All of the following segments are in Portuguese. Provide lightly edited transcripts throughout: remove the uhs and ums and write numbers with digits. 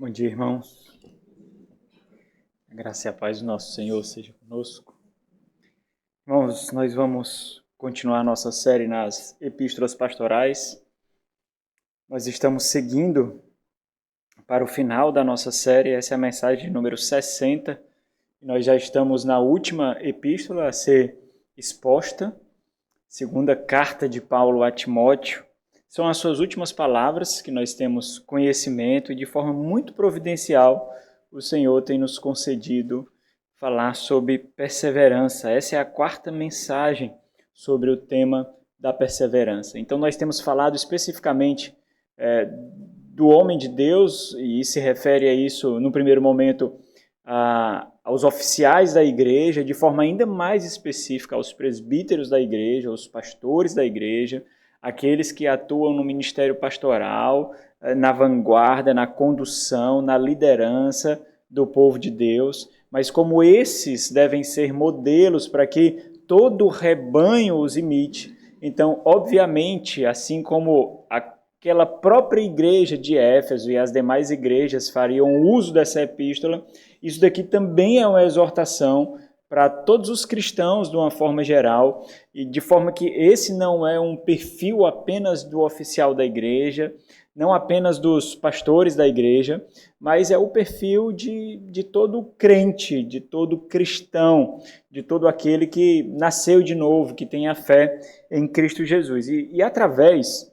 Bom dia, irmãos. A graça e a paz do nosso Senhor seja conosco. Irmãos, nós vamos continuar nossa série nas epístolas pastorais. Nós estamos seguindo para o final da nossa série, essa é a mensagem número 60. E nós já estamos na última epístola a ser exposta, segunda carta de Paulo a Timóteo. São as suas últimas palavras que nós temos conhecimento e de forma muito providencial o Senhor tem nos concedido falar sobre perseverança. Essa é a quarta mensagem sobre o tema da perseverança. Então nós temos falado especificamente do homem de Deus, e se refere a isso no primeiro momento aos oficiais da igreja, de forma ainda mais específica aos presbíteros da igreja, aos pastores da igreja, aqueles que atuam no ministério pastoral, na vanguarda, na condução, na liderança do povo de Deus, mas como esses devem ser modelos para que todo o rebanho os imite. Então, obviamente, assim como aquela própria igreja de Éfeso e as demais igrejas fariam uso dessa epístola, isso daqui também é uma exortação para todos os cristãos de uma forma geral, e de forma que esse não é um perfil apenas do oficial da igreja, não apenas dos pastores da igreja, mas é o perfil de todo crente, de todo cristão, de todo aquele que nasceu de novo, que tem a fé em Cristo Jesus. E através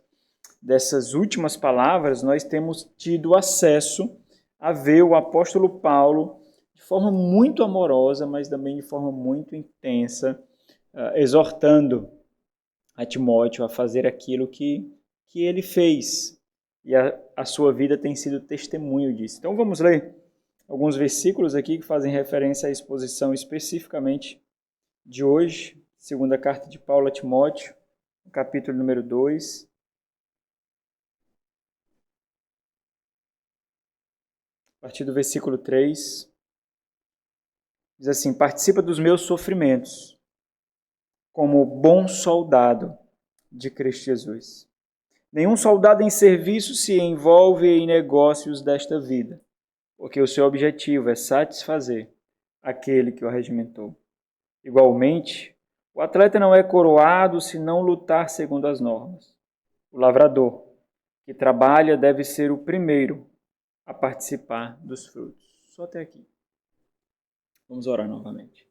dessas últimas palavras, nós temos tido acesso a ver o apóstolo Paulo de forma muito amorosa, mas também de forma muito intensa, exortando a Timóteo a fazer aquilo que ele fez. E a sua vida tem sido testemunho disso. Então vamos ler alguns versículos aqui que fazem referência à exposição especificamente de hoje, segunda carta de Paulo a Timóteo, capítulo número 2. A partir do versículo 3. Diz assim: participa dos meus sofrimentos, como bom soldado de Cristo Jesus. Nenhum soldado em serviço se envolve em negócios desta vida, porque o seu objetivo é satisfazer aquele que o regimentou. Igualmente, o atleta não é coroado se não lutar segundo as normas. O lavrador que trabalha deve ser o primeiro a participar dos frutos. Só até aqui. Vamos orar novamente.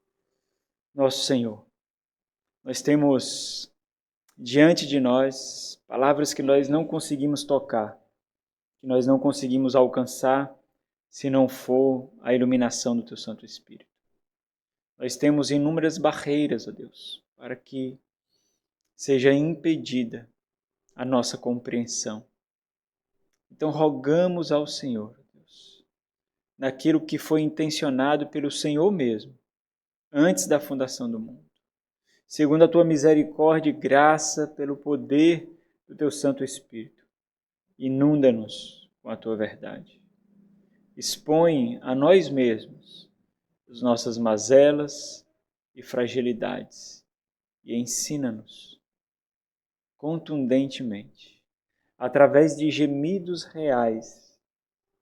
Nosso Senhor, nós temos diante de nós palavras que nós não conseguimos tocar, que nós não conseguimos alcançar se não for a iluminação do Teu Santo Espírito. Nós temos inúmeras barreiras, ó Deus, para que seja impedida a nossa compreensão. Então rogamos ao Senhor, Deus, naquilo que foi intencionado pelo Senhor mesmo, antes da fundação do mundo. Segundo a Tua misericórdia e graça, pelo poder do Teu Santo Espírito, inunda-nos com a Tua verdade. Expõe a nós mesmos as nossas mazelas e fragilidades e ensina-nos contundentemente, através de gemidos reais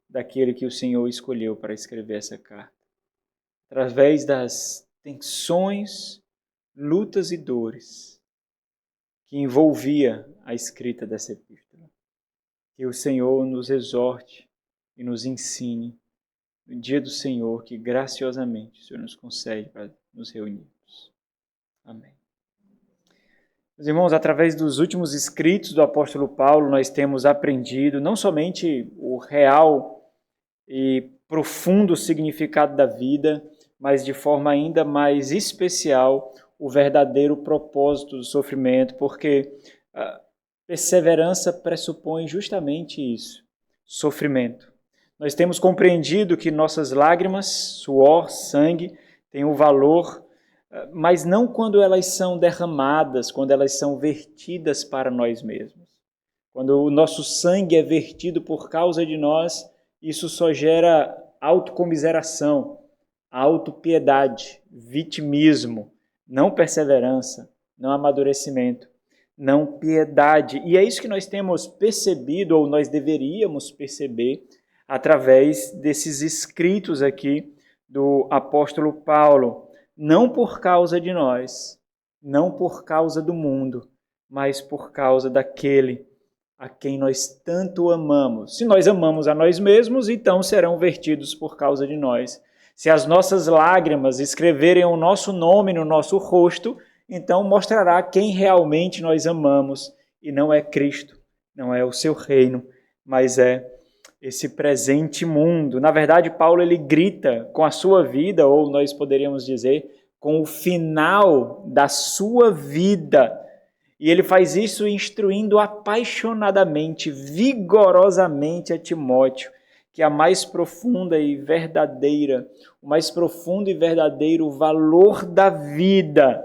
daquele que o Senhor escolheu para escrever essa carta, através das tensões, lutas e dores que envolvia a escrita dessa epístola. Que o Senhor nos exorte e nos ensine no dia do Senhor, que graciosamente o Senhor nos concede para nos reunirmos. Amém. Meus irmãos, através dos últimos escritos do apóstolo Paulo, nós temos aprendido não somente o real e profundo significado da vida, mas de forma ainda mais especial o verdadeiro propósito do sofrimento, porque a perseverança pressupõe justamente isso, sofrimento. Nós temos compreendido que nossas lágrimas, suor, sangue, têm um valor, mas não quando elas são derramadas, quando elas são vertidas para nós mesmos. Quando o nosso sangue é vertido por causa de nós, isso só gera autocomiseração, autopiedade, vitimismo, não perseverança, não amadurecimento, não piedade. E é isso que nós temos percebido, ou nós deveríamos perceber, através desses escritos aqui do apóstolo Paulo, não por causa de nós, não por causa do mundo, mas por causa daquele a quem nós tanto amamos. Se nós amamos a nós mesmos, então serão vertidos por causa de nós. Se as nossas lágrimas escreverem o nosso nome no nosso rosto, então mostrará quem realmente nós amamos, e não é Cristo, não é o seu reino, mas é esse presente mundo. Na verdade, Paulo ele grita com a sua vida, ou nós poderíamos dizer, com o final da sua vida. E ele faz isso instruindo apaixonadamente, vigorosamente a Timóteo, que a mais profunda e verdadeira, o mais profundo e verdadeiro valor da vida,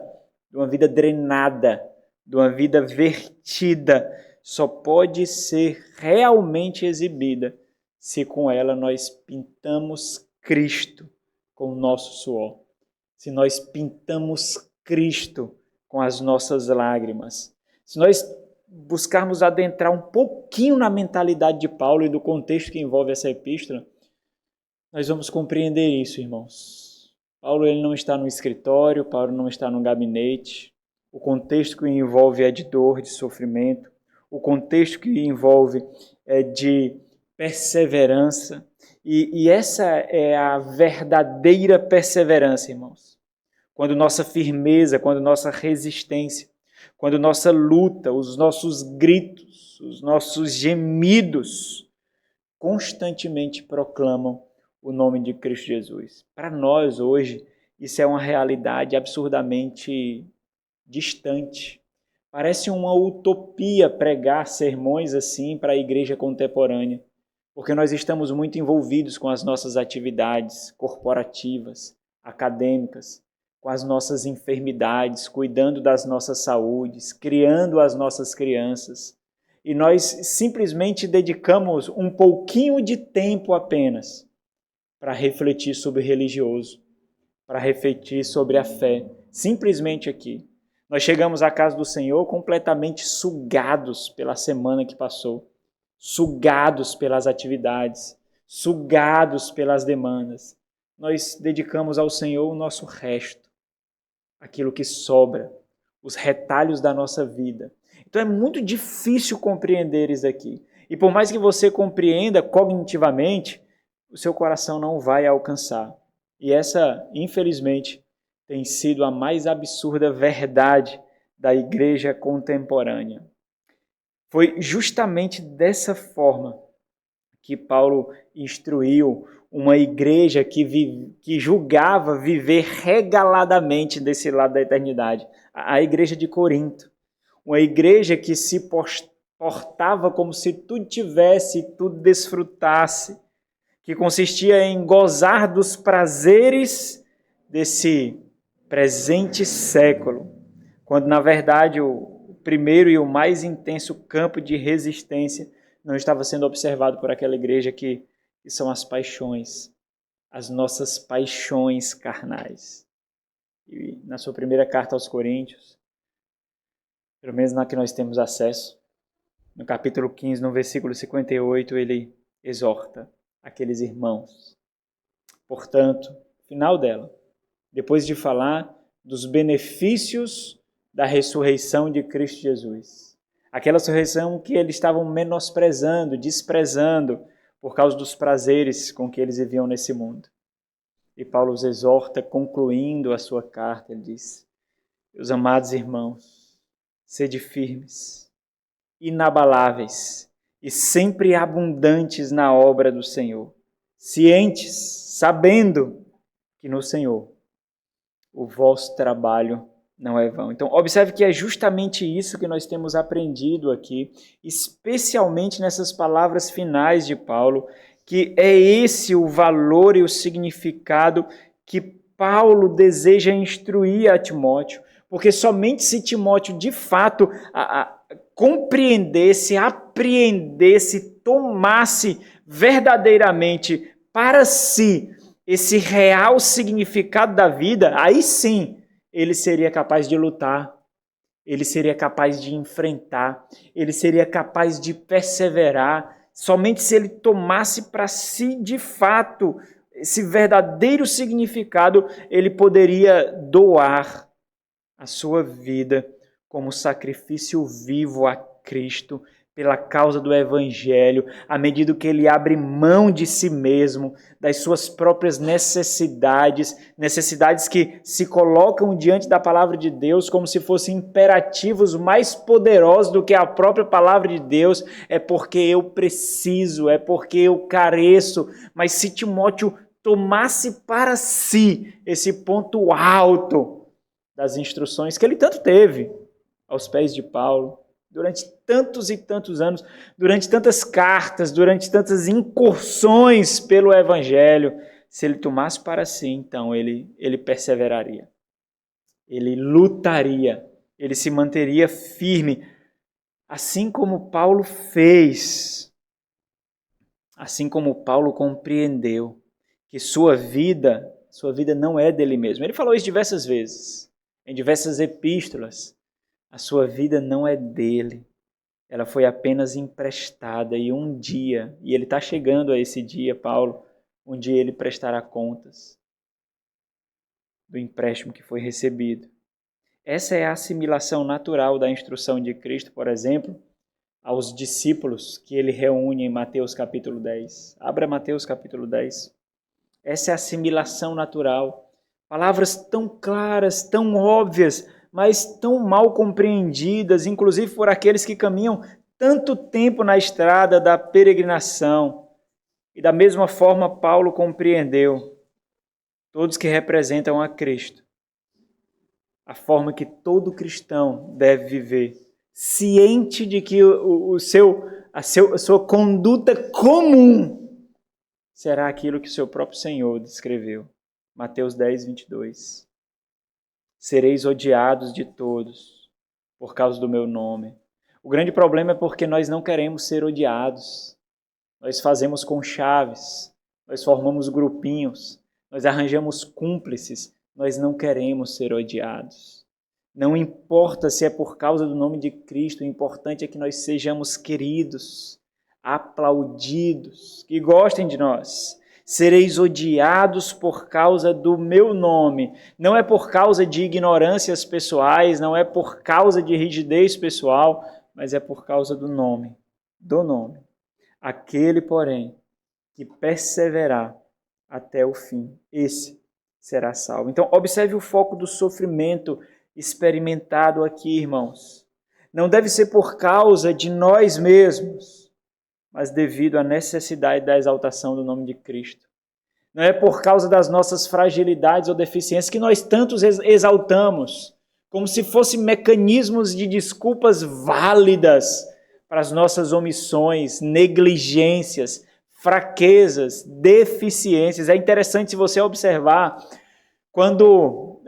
de uma vida drenada, de uma vida vertida, só pode ser realmente exibida se com ela nós pintamos Cristo com o nosso suor, se nós pintamos Cristo com as nossas lágrimas. Se nós buscarmos adentrar um pouquinho na mentalidade de Paulo e do contexto que envolve essa epístola, nós vamos compreender isso, irmãos. Paulo ele não está no escritório, Paulo não está no gabinete. O contexto que envolve é de dor, de sofrimento. O contexto que envolve é de perseverança. E essa é a verdadeira perseverança, irmãos. Quando nossa firmeza, quando nossa resistência, quando nossa luta, os nossos gritos, os nossos gemidos constantemente proclamam o nome de Cristo Jesus. Para nós hoje, isso é uma realidade absurdamente distante. Parece uma utopia pregar sermões assim para a igreja contemporânea, porque nós estamos muito envolvidos com as nossas atividades corporativas, acadêmicas, com as nossas enfermidades, cuidando das nossas saúdes, criando as nossas crianças. E nós simplesmente dedicamos um pouquinho de tempo apenas para refletir sobre o religioso, para refletir sobre a fé, simplesmente aqui. Nós chegamos à casa do Senhor completamente sugados pela semana que passou, sugados pelas atividades, sugados pelas demandas. Nós dedicamos ao Senhor o nosso resto, aquilo que sobra, os retalhos da nossa vida. Então é muito difícil compreender isso aqui. E por mais que você compreenda cognitivamente, o seu coração não vai alcançar. E essa, infelizmente, tem sido a mais absurda verdade da igreja contemporânea. Foi justamente dessa forma que Paulo instruiu uma igreja que julgava viver regaladamente desse lado da eternidade. A igreja de Corinto. Uma igreja que se portava como se tudo tivesse, tudo desfrutasse, que consistia em gozar dos prazeres desse presente século, quando na verdade o primeiro e o mais intenso campo de resistência não estava sendo observado por aquela igreja que são as paixões, as nossas paixões carnais. E na sua primeira carta aos Coríntios, pelo menos na que nós temos acesso, no capítulo 15, no versículo 58, ele exorta aqueles irmãos. Portanto, final dela, depois de falar dos benefícios da ressurreição de Cristo Jesus, aquela ressurreição que eles estavam menosprezando, desprezando, por causa dos prazeres com que eles viviam nesse mundo. E Paulo os exorta, concluindo a sua carta, ele diz: meus amados irmãos, sede firmes, inabaláveis e sempre abundantes na obra do Senhor, cientes, sabendo que no Senhor o vosso trabalho não é vão. Então, observe que é justamente isso que nós temos aprendido aqui, especialmente nessas palavras finais de Paulo, que é esse o valor e o significado que Paulo deseja instruir a Timóteo, porque somente se Timóteo de fato compreendesse, apreendesse, tomasse verdadeiramente para si esse real significado da vida, aí sim ele seria capaz de lutar, ele seria capaz de enfrentar, ele seria capaz de perseverar somente se ele tomasse para si de fato esse verdadeiro significado, ele poderia doar a sua vida como sacrifício vivo a Cristo pela causa do Evangelho, à medida que ele abre mão de si mesmo, das suas próprias necessidades, necessidades que se colocam diante da palavra de Deus como se fossem imperativos mais poderosos do que a própria palavra de Deus. É porque eu preciso, é porque eu careço. Mas se Timóteo tomasse para si esse ponto alto das instruções que ele tanto teve aos pés de Paulo, durante tantos e tantos anos, durante tantas cartas, durante tantas incursões pelo Evangelho, se ele tomasse para si, então ele perseveraria, ele lutaria, ele se manteria firme, assim como Paulo fez, assim como Paulo compreendeu que sua vida não é dele mesmo. Ele falou isso diversas vezes, em diversas epístolas. A sua vida não é dele, ela foi apenas emprestada e um dia, e ele está chegando a esse dia, Paulo, um dia ele prestará contas do empréstimo que foi recebido. Essa é a assimilação natural da instrução de Cristo, por exemplo, aos discípulos que ele reúne em Mateus capítulo 10. Abra Mateus capítulo 10. Essa é a assimilação natural. Palavras tão claras, tão óbvias, mas tão mal compreendidas, inclusive por aqueles que caminham tanto tempo na estrada da peregrinação. E da mesma forma Paulo compreendeu todos que representam a Cristo, a forma que todo cristão deve viver, ciente de que a sua conduta comum será aquilo que o seu próprio Senhor descreveu. Mateus 10, 22. Sereis odiados de todos por causa do meu nome. O grande problema é porque nós não queremos ser odiados. Nós fazemos conchaves, nós formamos grupinhos, nós arranjamos cúmplices, nós não queremos ser odiados. Não importa se é por causa do nome de Cristo, o importante é que nós sejamos queridos, aplaudidos, que gostem de nós. Sereis odiados por causa do meu nome. Não é por causa de ignorâncias pessoais, não é por causa de rigidez pessoal, mas é por causa do nome. Do nome. Aquele, porém, que perseverar até o fim, esse será salvo. Então, observe o foco do sofrimento experimentado aqui, irmãos. Não deve ser por causa de nós mesmos, mas devido à necessidade da exaltação do nome de Cristo. Não é por causa das nossas fragilidades ou deficiências que nós tantos exaltamos, como se fossem mecanismos de desculpas válidas para as nossas omissões, negligências, fraquezas, deficiências. É interessante se você observar, quando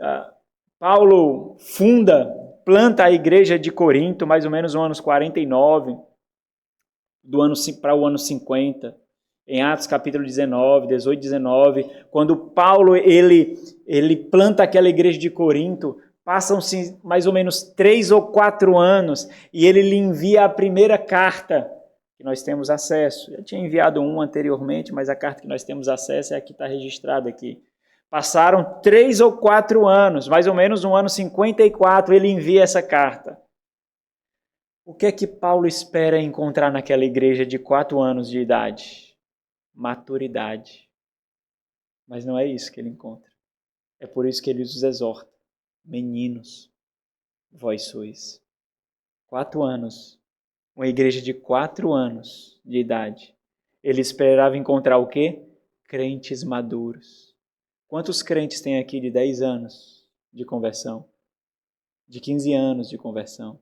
Paulo planta a igreja de Corinto, mais ou menos no ano 49, para o ano 50, em Atos capítulo 19, 18, 19, quando Paulo ele planta aquela igreja de Corinto, passam-se mais ou menos 3 ou 4 anos e ele lhe envia a primeira carta que nós temos acesso. Eu tinha enviado uma anteriormente, mas a carta que nós temos acesso é a que está registrada aqui. Passaram 3 ou 4 anos, mais ou menos no ano 54, ele envia essa carta. O que é que Paulo espera encontrar naquela igreja de 4 anos de idade? Maturidade. Mas não é isso que ele encontra. É por isso que ele os exorta. Meninos, vós sois. 4 anos. Uma igreja de 4 anos de idade. Ele esperava encontrar o quê? Crentes maduros. Quantos crentes tem aqui de 10 anos de conversão? De 15 anos de conversão?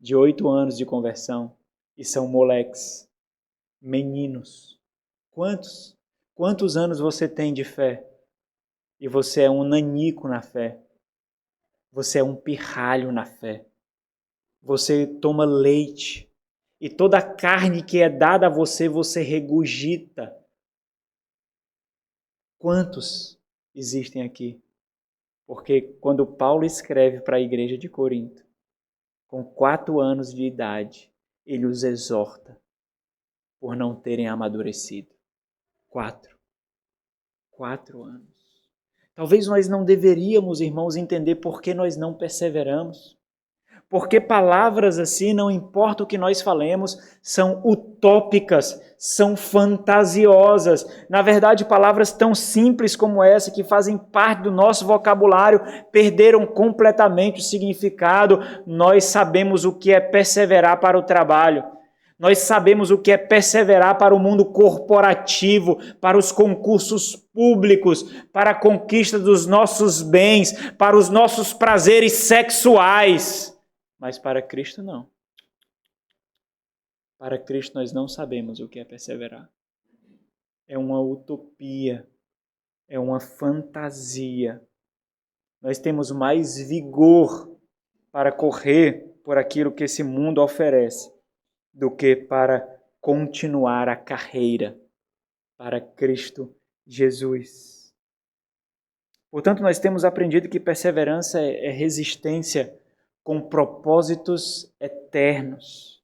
De 8 anos de conversão? E são moleques, meninos. Quantos? Quantos anos você tem de fé? E você é um nanico na fé. Você é um pirralho na fé. Você toma leite. E toda a carne que é dada a você, você regurgita. Quantos existem aqui? Porque quando Paulo escreve para a igreja de Corinto, com 4 anos de idade, ele os exorta. por não terem amadurecido. 4 anos. Talvez nós não deveríamos, irmãos, entender por que nós não perseveramos. Porque palavras assim, não importa o que nós falemos, são utópicas, são fantasiosas. Na verdade, palavras tão simples como essa, que fazem parte do nosso vocabulário, perderam completamente o significado. Nós sabemos o que é perseverar para o trabalho. Nós sabemos o que é perseverar para o mundo corporativo, para os concursos públicos, para a conquista dos nossos bens, para os nossos prazeres sexuais. Mas para Cristo não. Para Cristo nós não sabemos o que é perseverar. É uma utopia, é uma fantasia. Nós temos mais vigor para correr por aquilo que esse mundo oferece do que para continuar a carreira para Cristo Jesus. Portanto, nós temos aprendido que perseverança é resistência com propósitos eternos.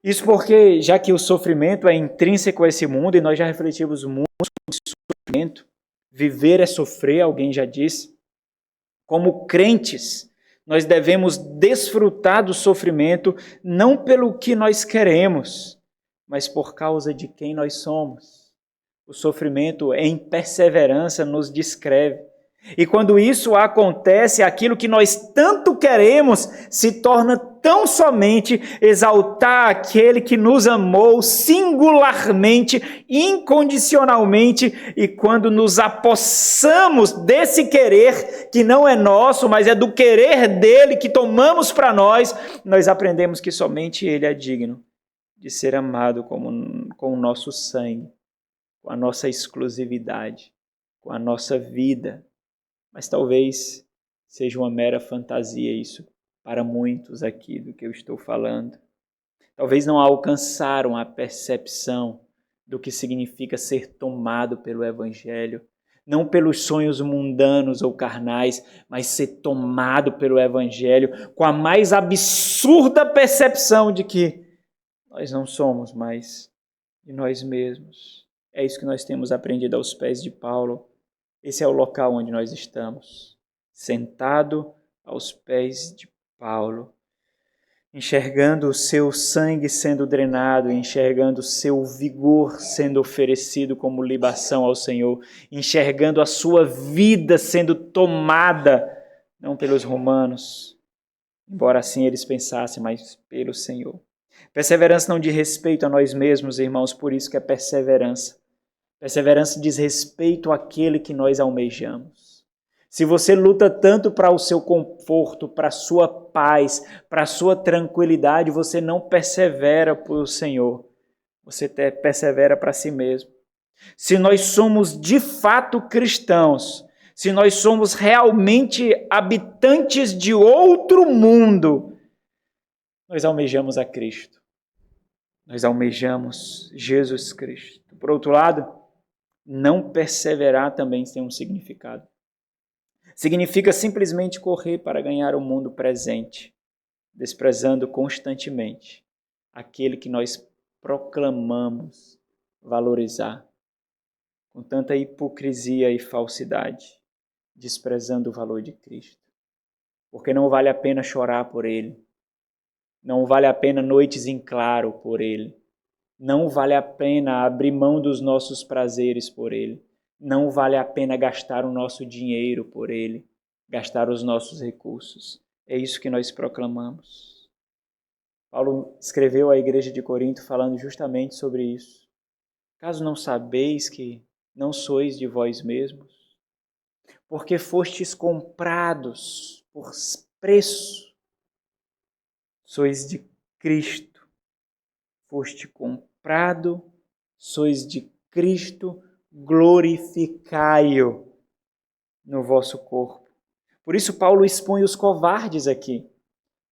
Isso porque, já que o sofrimento é intrínseco a esse mundo, e nós já refletimos muito sobre sofrimento, viver é sofrer, alguém já disse. Como crentes, nós devemos desfrutar do sofrimento, não pelo que nós queremos, mas por causa de quem nós somos. O sofrimento em perseverança nos descreve. E quando isso acontece, aquilo que nós tanto queremos se torna tão somente exaltar aquele que nos amou singularmente, incondicionalmente, e quando nos apossamos desse querer que não é nosso, mas é do querer dele que tomamos para nós, nós aprendemos que somente ele é digno de ser amado com o nosso sangue, com a nossa exclusividade, com a nossa vida. Mas talvez seja uma mera fantasia isso para muitos aqui do que eu estou falando. Talvez não alcançaram a percepção do que significa ser tomado pelo Evangelho. Não pelos sonhos mundanos ou carnais, mas ser tomado pelo Evangelho com a mais absurda percepção de que nós não somos mais de nós mesmos. É isso que nós temos aprendido aos pés de Paulo. Esse é o local onde nós estamos, sentado aos pés de Paulo, enxergando o seu sangue sendo drenado, enxergando o seu vigor sendo oferecido como libação ao Senhor, enxergando a sua vida sendo tomada, não pelos romanos, embora assim eles pensassem, mas pelo Senhor. Perseverança não diz respeito a nós mesmos, irmãos, por isso que é perseverança. Perseverança diz respeito àquele que nós almejamos. Se você luta tanto para o seu conforto, para a sua paz, para a sua tranquilidade, você não persevera para o Senhor. Você persevera para si mesmo. Se nós somos de fato cristãos, se nós somos realmente habitantes de outro mundo, nós almejamos a Cristo. Nós almejamos Jesus Cristo. Por outro lado, não perseverar também tem um significado. Significa simplesmente correr para ganhar o mundo presente, desprezando constantemente aquele que nós proclamamos valorizar, com tanta hipocrisia e falsidade, desprezando o valor de Cristo. Porque não vale a pena chorar por Ele, não vale a pena noites em claro por Ele, não vale a pena abrir mão dos nossos prazeres por Ele. Não vale a pena gastar o nosso dinheiro por Ele, gastar os nossos recursos. É isso que nós proclamamos. Paulo escreveu à igreja de Corinto falando justamente sobre isso. Caso não sabeis que não sois de vós mesmos, porque fostes comprados por preço, sois de Cristo. Foste comprado, sois de Cristo, glorificai-o no vosso corpo. Por isso Paulo expõe os covardes aqui.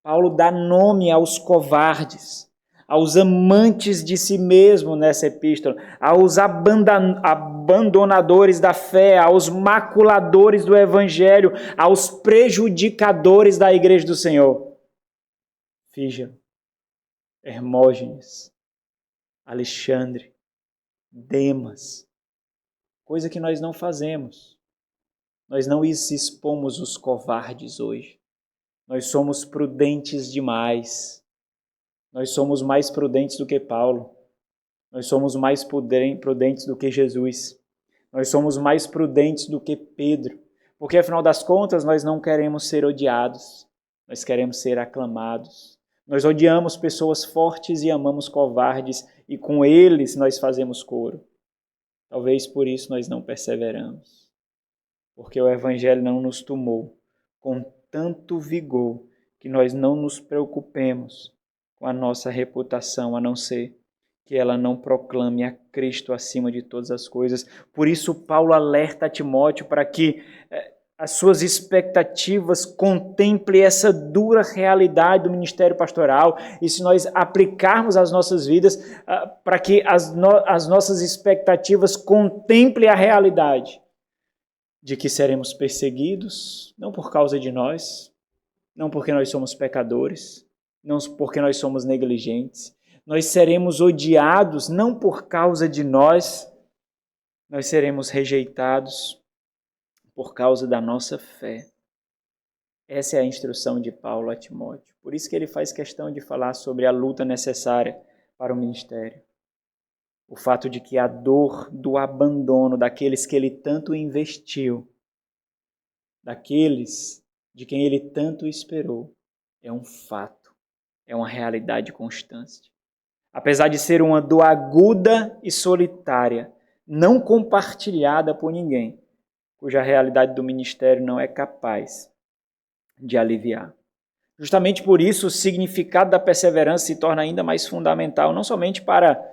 Paulo dá nome aos covardes, aos amantes de si mesmo nessa epístola, aos abandonadores da fé, aos maculadores do evangelho, aos prejudicadores da igreja do Senhor. Fígelo, Hermógenes, Alexandre, Demas, coisa que nós não fazemos. Nós não expomos os covardes hoje. Nós somos prudentes demais. Nós somos mais prudentes do que Paulo. Nós somos mais prudentes do que Jesus. Nós somos mais prudentes do que Pedro. Porque, afinal das contas, nós não queremos ser odiados. Nós queremos ser aclamados. Nós odiamos pessoas fortes e amamos covardes, e com eles nós fazemos coro. Talvez por isso nós não perseveramos. Porque o Evangelho não nos tomou com tanto vigor que nós não nos preocupemos com a nossa reputação, a não ser que ela não proclame a Cristo acima de todas as coisas. Por isso Paulo alerta a Timóteo para que as suas expectativas contemplem essa dura realidade do ministério pastoral, e se nós aplicarmos as nossas vidas, para que as nossas expectativas contemplem a realidade de que seremos perseguidos, não por causa de nós, não porque nós somos pecadores, não porque nós somos negligentes. Nós seremos odiados não por causa de nós seremos rejeitados por causa da nossa fé. Essa é a instrução de Paulo a Timóteo. Por isso que ele faz questão de falar sobre a luta necessária para o ministério. O fato de que a dor do abandono daqueles que ele tanto investiu, daqueles de quem ele tanto esperou, é um fato, é uma realidade constante. Apesar de ser uma dor aguda e solitária, não compartilhada por ninguém, cuja realidade do ministério não é capaz de aliviar. Justamente por isso, o significado da perseverança se torna ainda mais fundamental, não somente para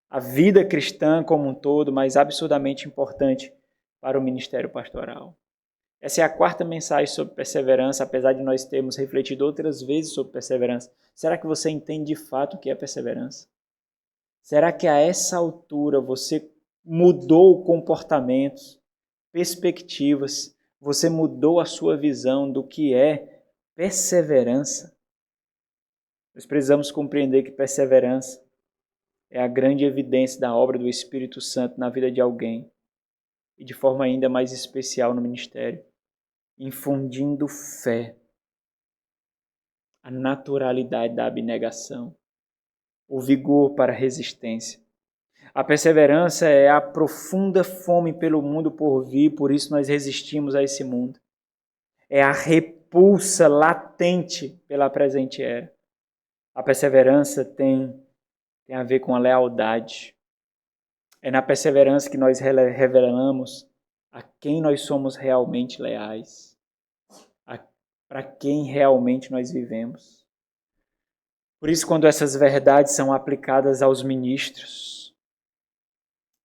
a vida cristã como um todo, mas absurdamente importante para o ministério pastoral. Essa é a quarta mensagem sobre perseverança, apesar de nós termos refletido outras vezes sobre perseverança. Será que você entende de fato o que é perseverança? Será que a essa altura você mudou comportamentos, perspectivas, você mudou a sua visão do que é perseverança? Nós precisamos compreender que perseverança é a grande evidência da obra do Espírito Santo na vida de alguém, e de forma ainda mais especial no ministério, infundindo fé, a naturalidade da abnegação, o vigor para a resistência. A perseverança é a profunda fome pelo mundo por vir, por isso nós resistimos a esse mundo. É a repulsa latente pela presente era. A perseverança tem a ver com a lealdade. É na perseverança que nós revelamos a quem nós somos realmente leais, para quem realmente nós vivemos. Por isso, quando essas verdades são aplicadas aos ministros,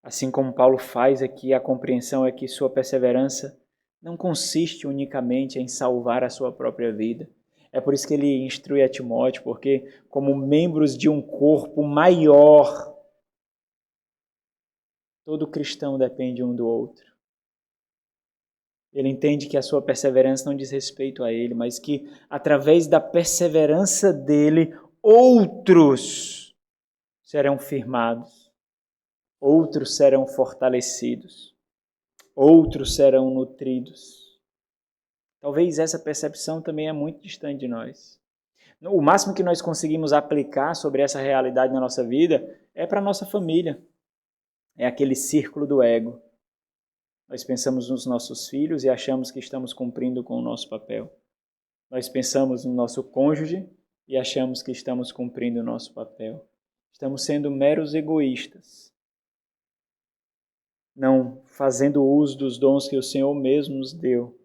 assim como Paulo faz aqui, a compreensão é que sua perseverança não consiste unicamente em salvar a sua própria vida. É por isso que ele instrui a Timóteo, porque como membros de um corpo maior, todo cristão depende um do outro. Ele entende que a sua perseverança não diz respeito a ele, mas que através da perseverança dele, outros serão firmados, outros serão fortalecidos, outros serão nutridos. Talvez essa percepção também é muito distante de nós. O máximo que nós conseguimos aplicar sobre essa realidade na nossa vida é para a nossa família. É aquele círculo do ego. Nós pensamos nos nossos filhos e achamos que estamos cumprindo com o nosso papel. Nós pensamos no nosso cônjuge e achamos que estamos cumprindo o nosso papel. Estamos sendo meros egoístas, não fazendo uso dos dons que o Senhor mesmo nos deu.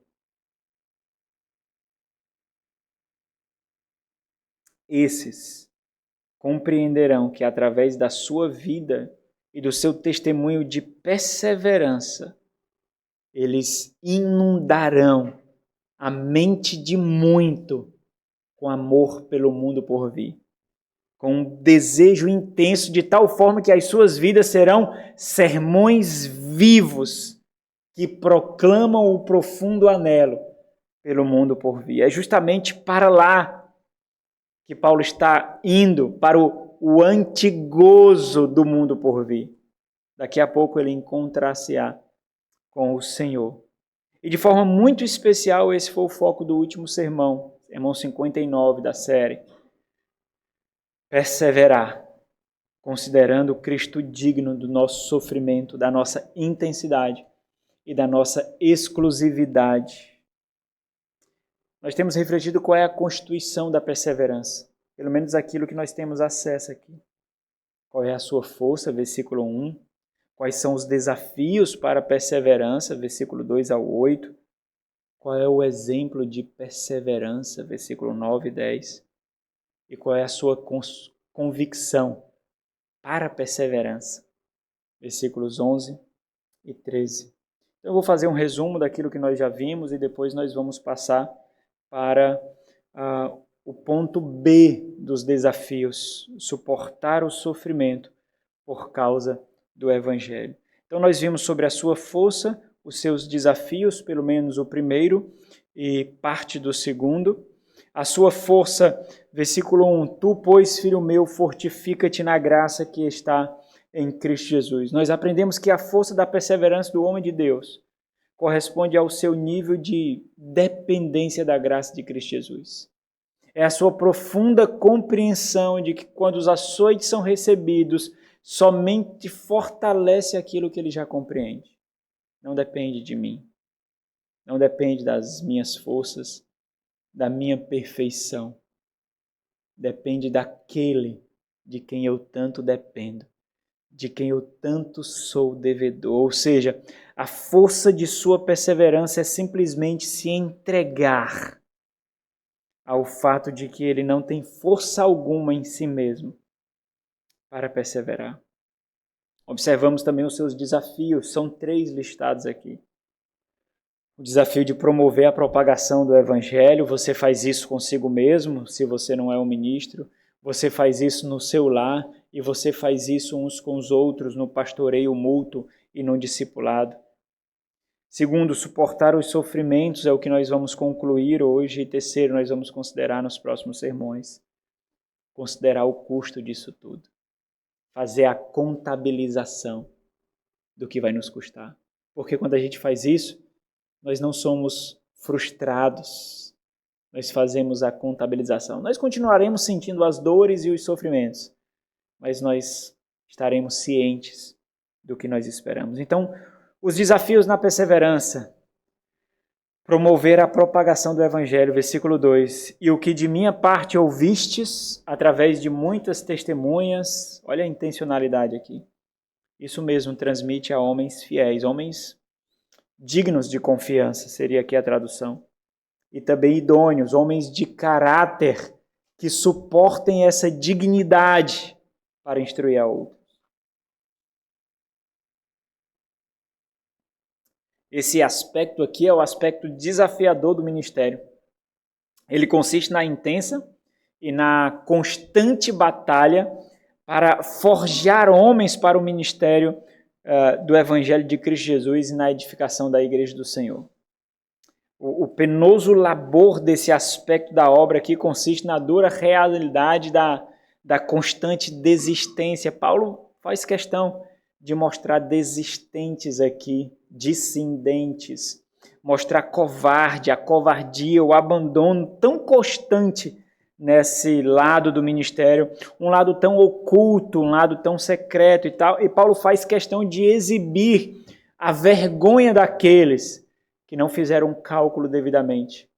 Esses compreenderão que através da sua vida e do seu testemunho de perseverança, eles inundarão a mente de muito com amor pelo mundo por vir, com um desejo intenso de tal forma que as suas vidas serão sermões vivos que proclamam o profundo anelo pelo mundo por vir. É justamente para lá que Paulo está indo, para o o antigozo do mundo por vir. Daqui a pouco ele encontrar-se-á com o Senhor. E de forma muito especial, esse foi o foco do último sermão, sermão 59 da série. Perseverar, considerando Cristo digno do nosso sofrimento, da nossa intensidade e da nossa exclusividade. Nós temos refletido qual é a constituição da perseverança, pelo menos aquilo que nós temos acesso aqui. Qual é a sua força, versículo 1. Quais são os desafios para a perseverança, versículo 2 ao 8. Qual é o exemplo de perseverança, versículo 9 e 10. E qual é a sua convicção para a perseverança, versículos 11 e 13. Então, eu vou fazer um resumo daquilo que nós já vimos e depois nós vamos passar para o ponto B dos desafios, suportar o sofrimento por causa do Evangelho. Então nós vimos sobre a sua força, os seus desafios, pelo menos o primeiro e parte do segundo. A sua força, versículo 1, tu, pois, filho meu, fortifica-te na graça que está em Cristo Jesus. Nós aprendemos que a força da perseverança do homem de Deus corresponde ao seu nível de dependência da graça de Cristo Jesus. É a sua profunda compreensão de que quando os açoites são recebidos, somente fortalece aquilo que ele já compreende. Não depende de mim. Não depende das minhas forças, da minha perfeição. Depende daquele de quem eu tanto dependo, de quem eu tanto sou devedor. Ou seja, a força de sua perseverança é simplesmente se entregar ao fato de que ele não tem força alguma em si mesmo para perseverar. Observamos também os seus desafios, são 3 listados aqui. O desafio de promover a propagação do Evangelho, você faz isso consigo mesmo, se você não é um ministro, você faz isso no seu lar e você faz isso uns com os outros no pastoreio mútuo e no discipulado. Segundo, suportar os sofrimentos é o que nós vamos concluir hoje. E terceiro, nós vamos considerar nos próximos sermões. Considerar o custo disso tudo. Fazer a contabilização do que vai nos custar. Porque quando a gente faz isso, nós não somos frustrados. Nós fazemos a contabilização. Nós continuaremos sentindo as dores e os sofrimentos, mas nós estaremos cientes do que nós esperamos. Então, os desafios na perseverança. Promover a propagação do Evangelho, versículo 2. E o que de minha parte ouvistes, através de muitas testemunhas, olha a intencionalidade aqui. Isso mesmo, transmite a homens fiéis, homens dignos de confiança, seria aqui a tradução. E também idôneos, homens de caráter, que suportem essa dignidade para instruir a outros. Esse aspecto aqui é o aspecto desafiador do ministério. Ele consiste na intensa e na constante batalha para forjar homens para o ministério do Evangelho de Cristo Jesus e na edificação da Igreja do Senhor. O penoso labor desse aspecto da obra aqui consiste na dura realidade da constante desistência. Paulo faz questão de mostrar desistentes aqui, discendentes, mostrar a covardia, o abandono tão constante nesse lado do ministério, um lado tão oculto, um lado tão secreto e tal, e Paulo faz questão de exibir a vergonha daqueles que não fizeram um cálculo devidamente,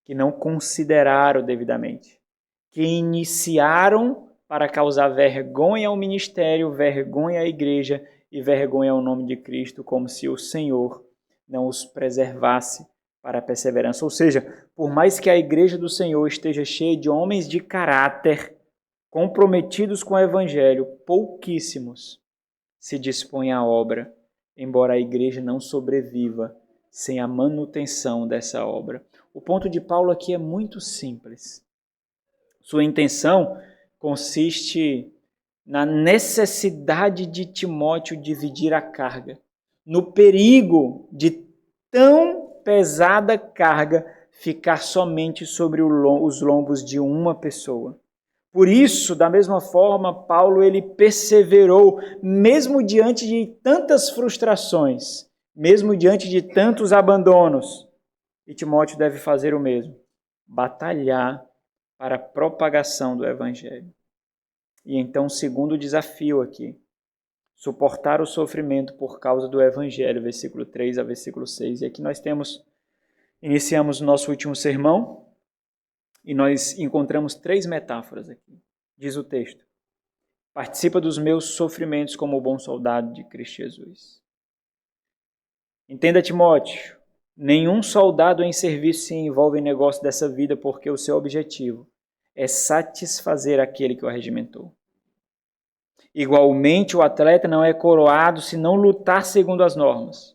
que não consideraram devidamente, que iniciaram para causar vergonha ao ministério, vergonha à igreja e vergonha ao nome de Cristo, como se o Senhor não os preservasse para a perseverança. Ou seja, por mais que a igreja do Senhor esteja cheia de homens de caráter, comprometidos com o Evangelho, pouquíssimos se dispõem à obra, embora a igreja não sobreviva sem a manutenção dessa obra. O ponto de Paulo aqui é muito simples. Sua intenção consiste na necessidade de Timóteo dividir a carga, no perigo de tão pesada carga ficar somente sobre os lombos de uma pessoa. Por isso, da mesma forma, Paulo ele perseverou, mesmo diante de tantas frustrações, mesmo diante de tantos abandonos. E Timóteo deve fazer o mesmo, batalhar para a propagação do Evangelho. E então, o segundo desafio aqui, suportar o sofrimento por causa do Evangelho, versículo 3 a versículo 6. E aqui nós iniciamos o nosso último sermão, e nós encontramos 3 metáforas aqui. Diz o texto: participa dos meus sofrimentos como bom soldado de Cristo Jesus. Entenda, Timóteo, nenhum soldado em serviço se envolve em negócio dessa vida porque o seu objetivo é satisfazer aquele que o arregimentou. Igualmente, o atleta não é coroado se não lutar segundo as normas.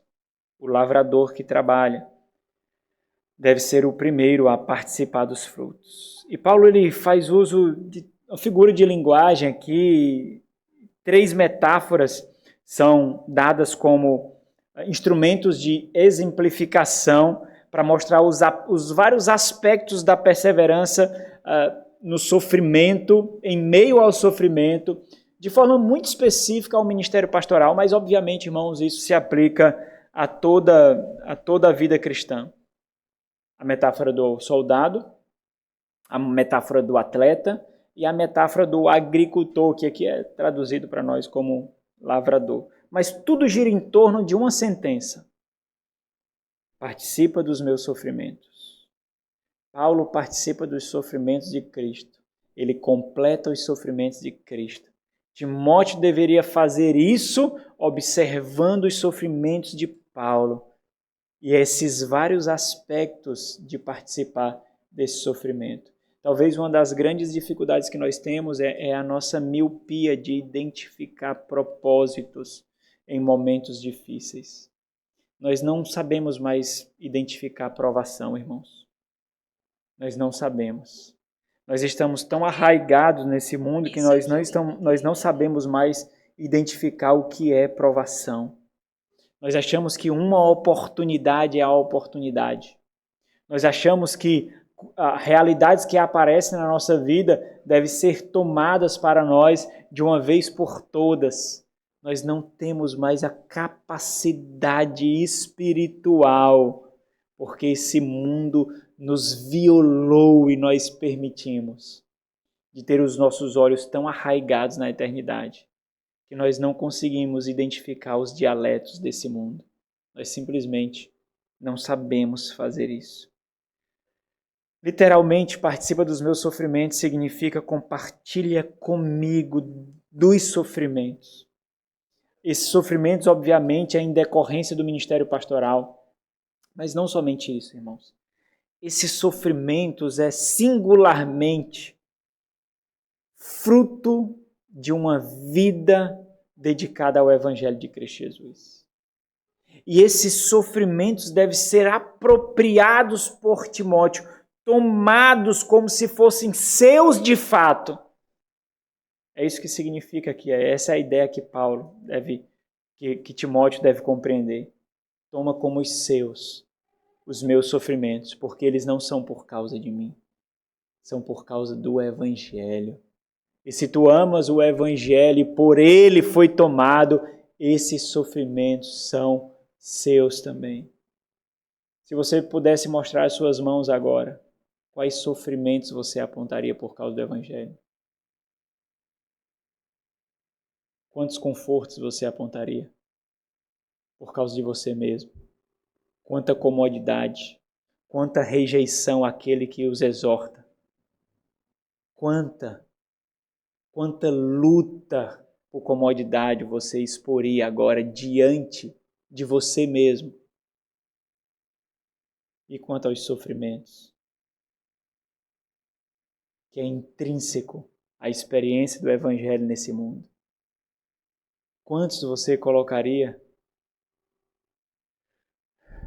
O lavrador que trabalha deve ser o primeiro a participar dos frutos. E Paulo ele faz uso de uma figura de linguagem aqui. 3 metáforas são dadas como instrumentos de exemplificação para mostrar os vários aspectos da perseverança no sofrimento, em meio ao sofrimento, de forma muito específica ao ministério pastoral, mas obviamente, irmãos, isso se aplica a toda a vida cristã. A metáfora do soldado, a metáfora do atleta e a metáfora do agricultor, que aqui é traduzido para nós como lavrador. Mas tudo gira em torno de uma sentença: participa dos meus sofrimentos. Paulo participa dos sofrimentos de Cristo. Ele completa os sofrimentos de Cristo. Timóteo deveria fazer isso observando os sofrimentos de Paulo. E esses vários aspectos de participar desse sofrimento. Talvez uma das grandes dificuldades que nós temos é a nossa miopia de identificar propósitos em momentos difíceis. Nós não sabemos mais identificar aprovação, irmãos. Nós não sabemos. Nós estamos tão arraigados nesse mundo que nós não sabemos mais identificar o que é provação. Nós achamos que uma oportunidade é a oportunidade. Nós achamos que realidades que aparecem na nossa vida devem ser tomadas para nós de uma vez por todas. Nós não temos mais a capacidade espiritual, porque esse mundo nos violou e nós permitimos de ter os nossos olhos tão arraigados na eternidade, que nós não conseguimos identificar os dialetos desse mundo. Nós simplesmente não sabemos fazer isso. Literalmente, participa dos meus sofrimentos significa compartilha comigo dos sofrimentos. Esses sofrimentos, obviamente, é em decorrência do ministério pastoral. Mas não somente isso, irmãos. Esses sofrimentos é singularmente fruto de uma vida dedicada ao Evangelho de Cristo Jesus. E esses sofrimentos devem ser apropriados por Timóteo, tomados como se fossem seus de fato. É isso que significa aqui, essa é a ideia que que Timóteo deve compreender. Toma como os seus os meus sofrimentos, porque eles não são por causa de mim, são por causa do Evangelho. E se tu amas o Evangelho e por ele foi tomado, esses sofrimentos são seus também. Se você pudesse mostrar as suas mãos agora, quais sofrimentos você apontaria por causa do Evangelho? Quantos confortos você apontaria por causa de você mesmo? Quanta comodidade, quanta rejeição àquele que os exorta. Quanta luta por comodidade você exporia agora diante de você mesmo. E quanto aos sofrimentos, que é intrínseco à experiência do Evangelho nesse mundo. Quantos você colocaria?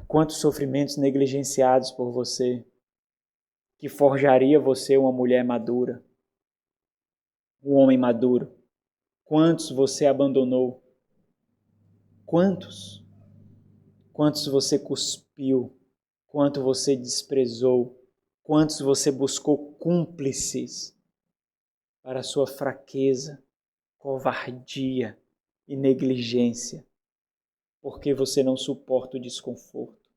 Quantos sofrimentos negligenciados por você, que forjaria você uma mulher madura, um homem maduro? Quantos você abandonou? Quantos? Quantos você cuspiu? Quanto você desprezou? Quantos você buscou cúmplices? para a sua fraqueza, covardia e negligência, porque você não suporta o desconforto,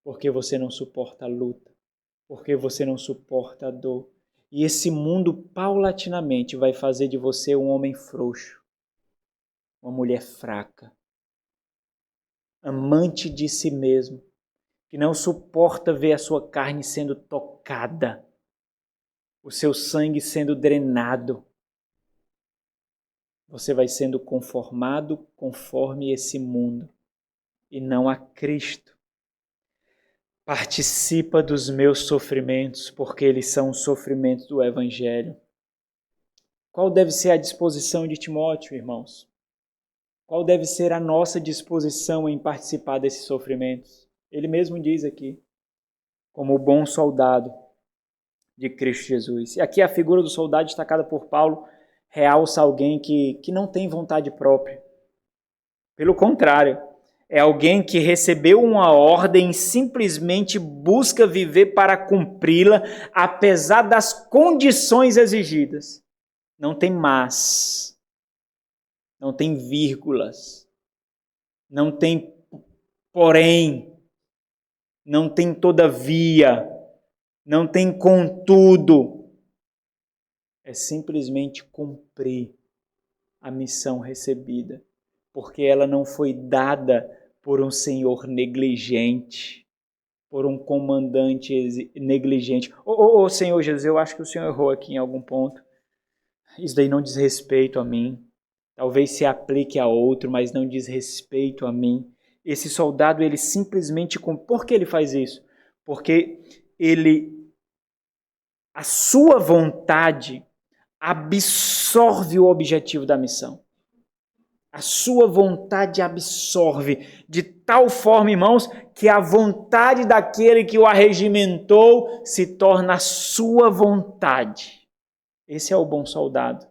porque você não suporta a luta, porque você não suporta a dor. E esse mundo paulatinamente vai fazer de você um homem frouxo, uma mulher fraca, amante de si mesmo, que não suporta ver a sua carne sendo tocada, o seu sangue sendo drenado. Você vai sendo conformado conforme esse mundo e não a Cristo. Participa dos meus sofrimentos, porque eles são os sofrimentos do Evangelho. Qual deve ser a disposição de Timóteo, irmãos? Qual deve ser a nossa disposição em participar desses sofrimentos? Ele mesmo diz aqui, como bom soldado de Cristo Jesus. E aqui a figura do soldado destacada por Paulo realça alguém que não tem vontade própria. Pelo contrário, é alguém que recebeu uma ordem e simplesmente busca viver para cumpri-la, apesar das condições exigidas. Não tem mas, não tem vírgulas, não tem porém, não tem todavia, não tem contudo. É simplesmente cumprir a missão recebida, porque ela não foi dada por um senhor negligente, por um comandante negligente. Ô, Senhor Jesus, eu acho que o Senhor errou aqui em algum ponto. Isso daí não diz respeito a mim. Talvez se aplique a outro, mas não diz respeito a mim. Esse soldado, ele simplesmente... Por que ele faz isso? Porque a sua vontade absorve o objetivo da missão. A sua vontade absorve de tal forma, irmãos, que a vontade daquele que o arregimentou se torna a sua vontade. Esse é o bom soldado,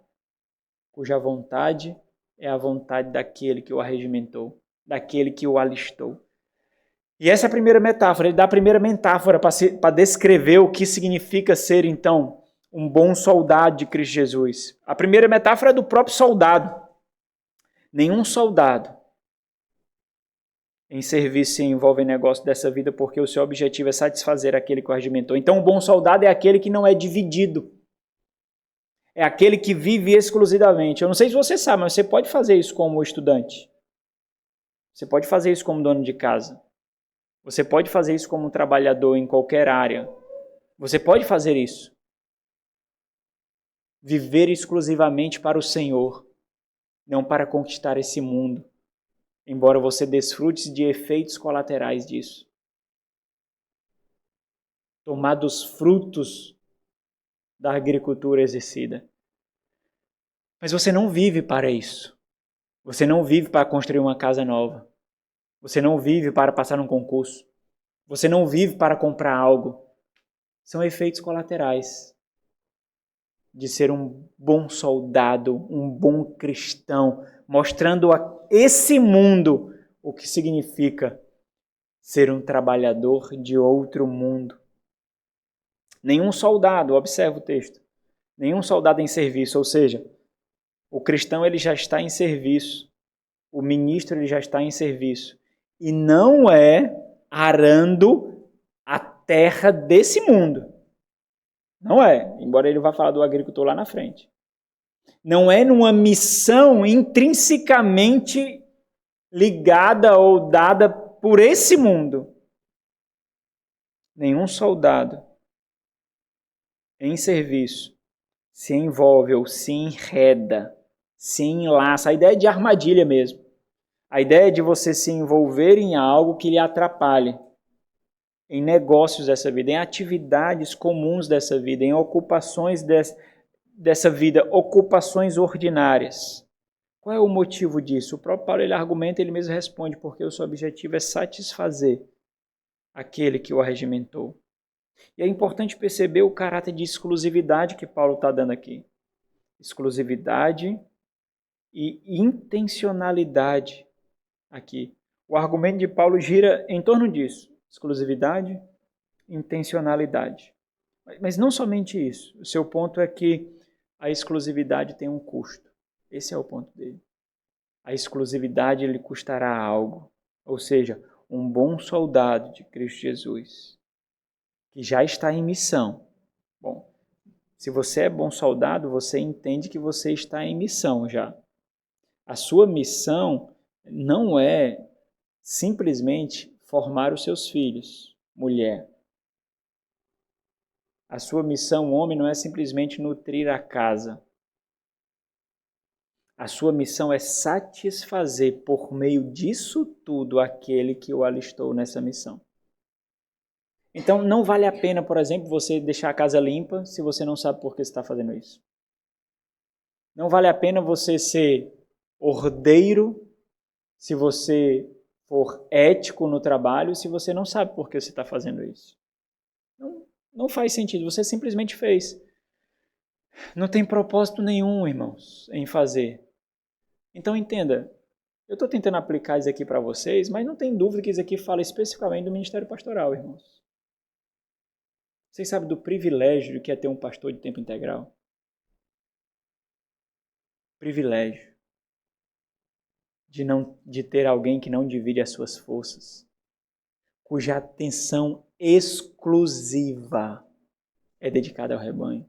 cuja vontade é a vontade daquele que o arregimentou, daquele que o alistou. E essa é a primeira metáfora. Ele dá a primeira metáfora para descrever o que significa ser, então, um bom soldado de Cristo Jesus. A primeira metáfora é do próprio soldado. Nenhum soldado em serviço se envolve em negócio dessa vida porque o seu objetivo é satisfazer aquele que o arregimentou. Então, um bom soldado é aquele que não é dividido. É aquele que vive exclusivamente. Eu não sei se você sabe, mas você pode fazer isso como estudante. Você pode fazer isso como dono de casa. Você pode fazer isso como um trabalhador em qualquer área. Você pode fazer isso. Viver exclusivamente para o Senhor, não para conquistar esse mundo, embora você desfrute de efeitos colaterais disso. Tomar dos frutos da agricultura exercida. Mas você não vive para isso. Você não vive para construir uma casa nova. Você não vive para passar num concurso. Você não vive para comprar algo. São efeitos colaterais de ser um bom soldado, um bom cristão, mostrando a esse mundo o que significa ser um trabalhador de outro mundo. Nenhum soldado, observa o texto, nenhum soldado em serviço, ou seja, o cristão ele já está em serviço, o ministro ele já está em serviço, e não é arando a terra desse mundo. Não é, embora ele vá falar do agricultor lá na frente. Não é numa missão intrinsecamente ligada ou dada por esse mundo. Nenhum soldado em serviço se envolve ou se enreda, se enlaça. A ideia é de armadilha mesmo. A ideia é de você se envolver em algo que lhe atrapalhe. Em negócios dessa vida, em atividades comuns dessa vida, em ocupações dessa vida, ocupações ordinárias. Qual é o motivo disso? O próprio Paulo ele argumenta, ele mesmo responde, porque o seu objetivo é satisfazer aquele que o arregimentou. E é importante perceber o caráter de exclusividade que Paulo está dando aqui. Exclusividade e intencionalidade aqui. O argumento de Paulo gira em torno disso. Exclusividade, intencionalidade. Mas não somente isso. O seu ponto é que a exclusividade tem um custo. Esse é o ponto dele. A exclusividade lhe custará algo. Ou seja, um bom soldado de Cristo Jesus, que já está em missão. Bom, se você é bom soldado, você entende que você está em missão já. A sua missão não é simplesmente formar os seus filhos, mulher. A sua missão, homem, não é simplesmente nutrir a casa. A sua missão é satisfazer por meio disso tudo aquele que o alistou nessa missão. Então, não vale a pena, por exemplo, você deixar a casa limpa se você não sabe por que você está fazendo isso. Não vale a pena você ser ordeiro se você for ético no trabalho se você não sabe por que você está fazendo isso. Não faz sentido, você simplesmente fez. Não tem propósito nenhum, irmãos, em fazer. Então entenda, eu estou tentando aplicar isso aqui para vocês, mas não tem dúvida que isso aqui fala especificamente do ministério pastoral, irmãos. Vocês sabem do privilégio que é ter um pastor de tempo integral? Privilégio de ter alguém que não divide as suas forças, cuja atenção exclusiva é dedicada ao rebanho.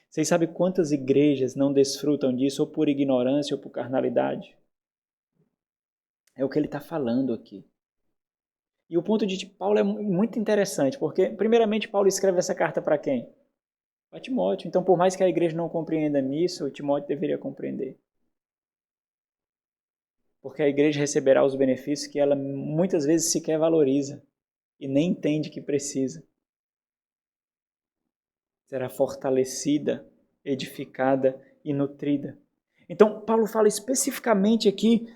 Vocês sabem quantas igrejas não desfrutam disso, ou por ignorância, ou por carnalidade? É o que ele está falando aqui. E o ponto de Paulo é muito interessante, porque, primeiramente, Paulo escreve essa carta para quem? Para Timóteo. Então, por mais que a igreja não compreenda isso, o Timóteo deveria compreender. Porque a igreja receberá os benefícios que ela muitas vezes sequer valoriza e nem entende que precisa. Será fortalecida, edificada e nutrida. Então, Paulo fala especificamente aqui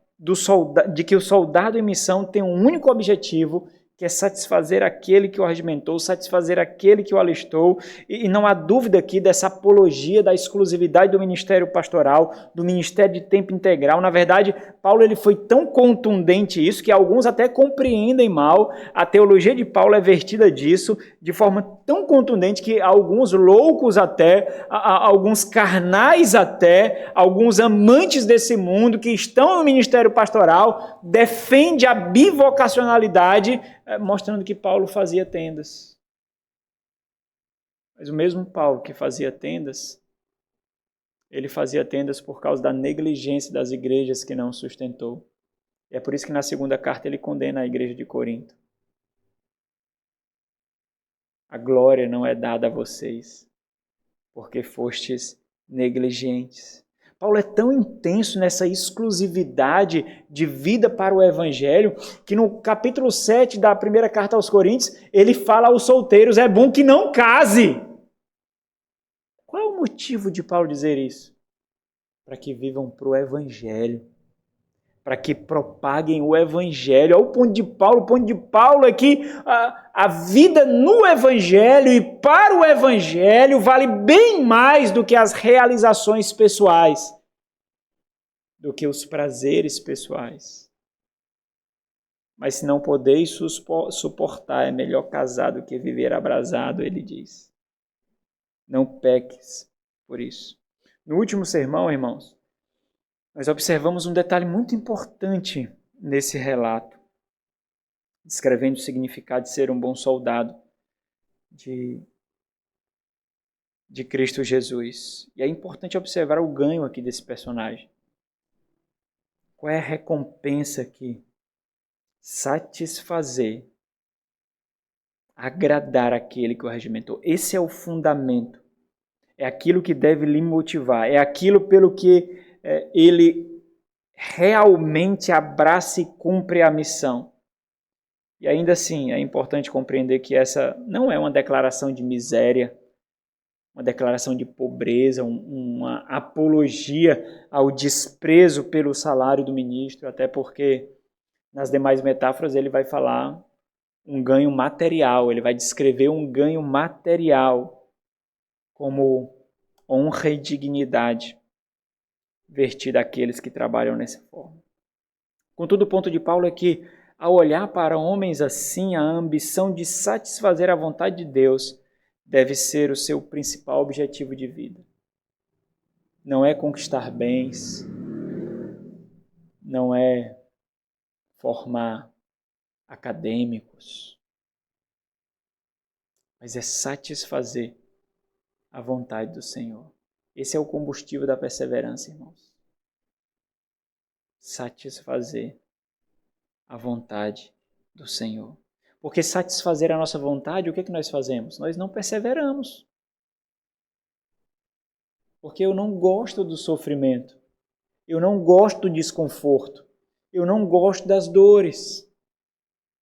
de que o soldado em missão tem um único objetivo, que é satisfazer aquele que o arregimentou, satisfazer aquele que o alistou, e não há dúvida aqui dessa apologia da exclusividade do ministério pastoral, do ministério de tempo integral. Na verdade, Paulo ele foi tão contundente isso, que alguns até compreendem mal. A teologia de Paulo é vertida disso, de forma tão contundente que alguns loucos até, alguns carnais até, alguns amantes desse mundo que estão no ministério pastoral, defendem a bivocacionalidade, mostrando que Paulo fazia tendas. Mas o mesmo Paulo que fazia tendas, ele fazia tendas por causa da negligência das igrejas que não sustentou. E é por isso que na segunda carta ele condena a igreja de Corinto. A glória não é dada a vocês, porque fostes negligentes. Paulo é tão intenso nessa exclusividade de vida para o Evangelho, que no capítulo 7 da primeira carta aos Coríntios, ele fala aos solteiros, é bom que não case. Qual é o motivo de Paulo dizer isso? Para que vivam para o Evangelho, para que propaguem o Evangelho. Olha o ponto de Paulo é que a vida no Evangelho e para o Evangelho vale bem mais do que as realizações pessoais, do que os prazeres pessoais. Mas se não podeis suportar, é melhor casar do que viver abrasado, ele diz. Não peques por isso. No último sermão, irmãos, nós observamos um detalhe muito importante nesse relato, descrevendo o significado de ser um bom soldado de Cristo Jesus. E é importante observar o ganho aqui desse personagem. Qual é a recompensa aqui? Satisfazer, agradar aquele que o regimentou. Esse é o fundamento. É aquilo que deve lhe motivar. É aquilo pelo que ele realmente abraça e cumpre a missão. E ainda assim, é importante compreender que essa não é uma declaração de miséria, uma declaração de pobreza, uma apologia ao desprezo pelo salário do ministro, até porque nas demais metáforas ele vai falar um ganho material, ele vai descrever um ganho material como honra e dignidade vertida àqueles que trabalham nessa forma. Contudo, o ponto de Paulo é que, ao olhar para homens assim, a ambição de satisfazer a vontade de Deus deve ser o seu principal objetivo de vida. Não é conquistar bens, não é formar acadêmicos, mas é satisfazer a vontade do Senhor. Esse é o combustível da perseverança, irmãos. Satisfazer a vontade do Senhor. Porque satisfazer a nossa vontade, o que é que nós fazemos? Nós não perseveramos. Porque eu não gosto do sofrimento. Eu não gosto do desconforto. Eu não gosto das dores.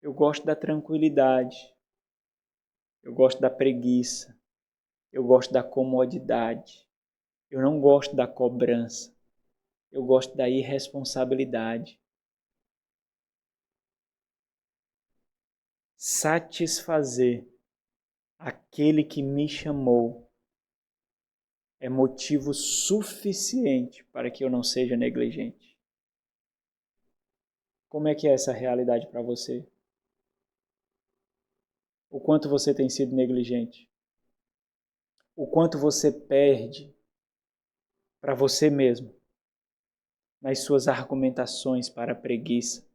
Eu gosto da tranquilidade. Eu gosto da preguiça. Eu gosto da comodidade. Eu não gosto da cobrança. Eu gosto da irresponsabilidade. Satisfazer aquele que me chamou é motivo suficiente para que eu não seja negligente. Como é que é essa realidade para você? O quanto você tem sido negligente? O quanto você perde para você mesmo nas suas argumentações para a preguiça?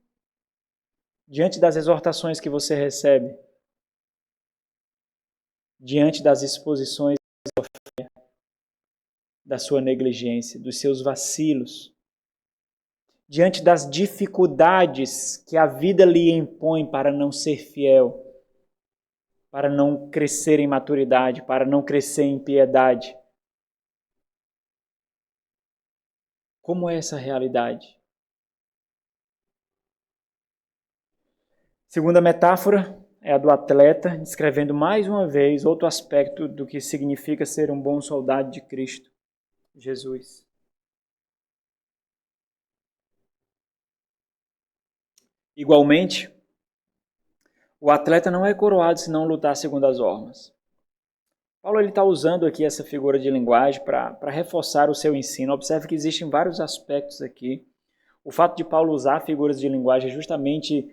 Diante das exortações que você recebe, diante das exposições da sua negligência, dos seus vacilos, diante das dificuldades que a vida lhe impõe para não ser fiel, para não crescer em maturidade, para não crescer em piedade. Como é essa realidade? Segunda metáfora é a do atleta, descrevendo mais uma vez outro aspecto do que significa ser um bom soldado de Cristo, Jesus. Igualmente, o atleta não é coroado se não lutar segundo as normas. Paulo está usando aqui essa figura de linguagem para reforçar o seu ensino. Observe que existem vários aspectos aqui. O fato de Paulo usar figuras de linguagem é justamente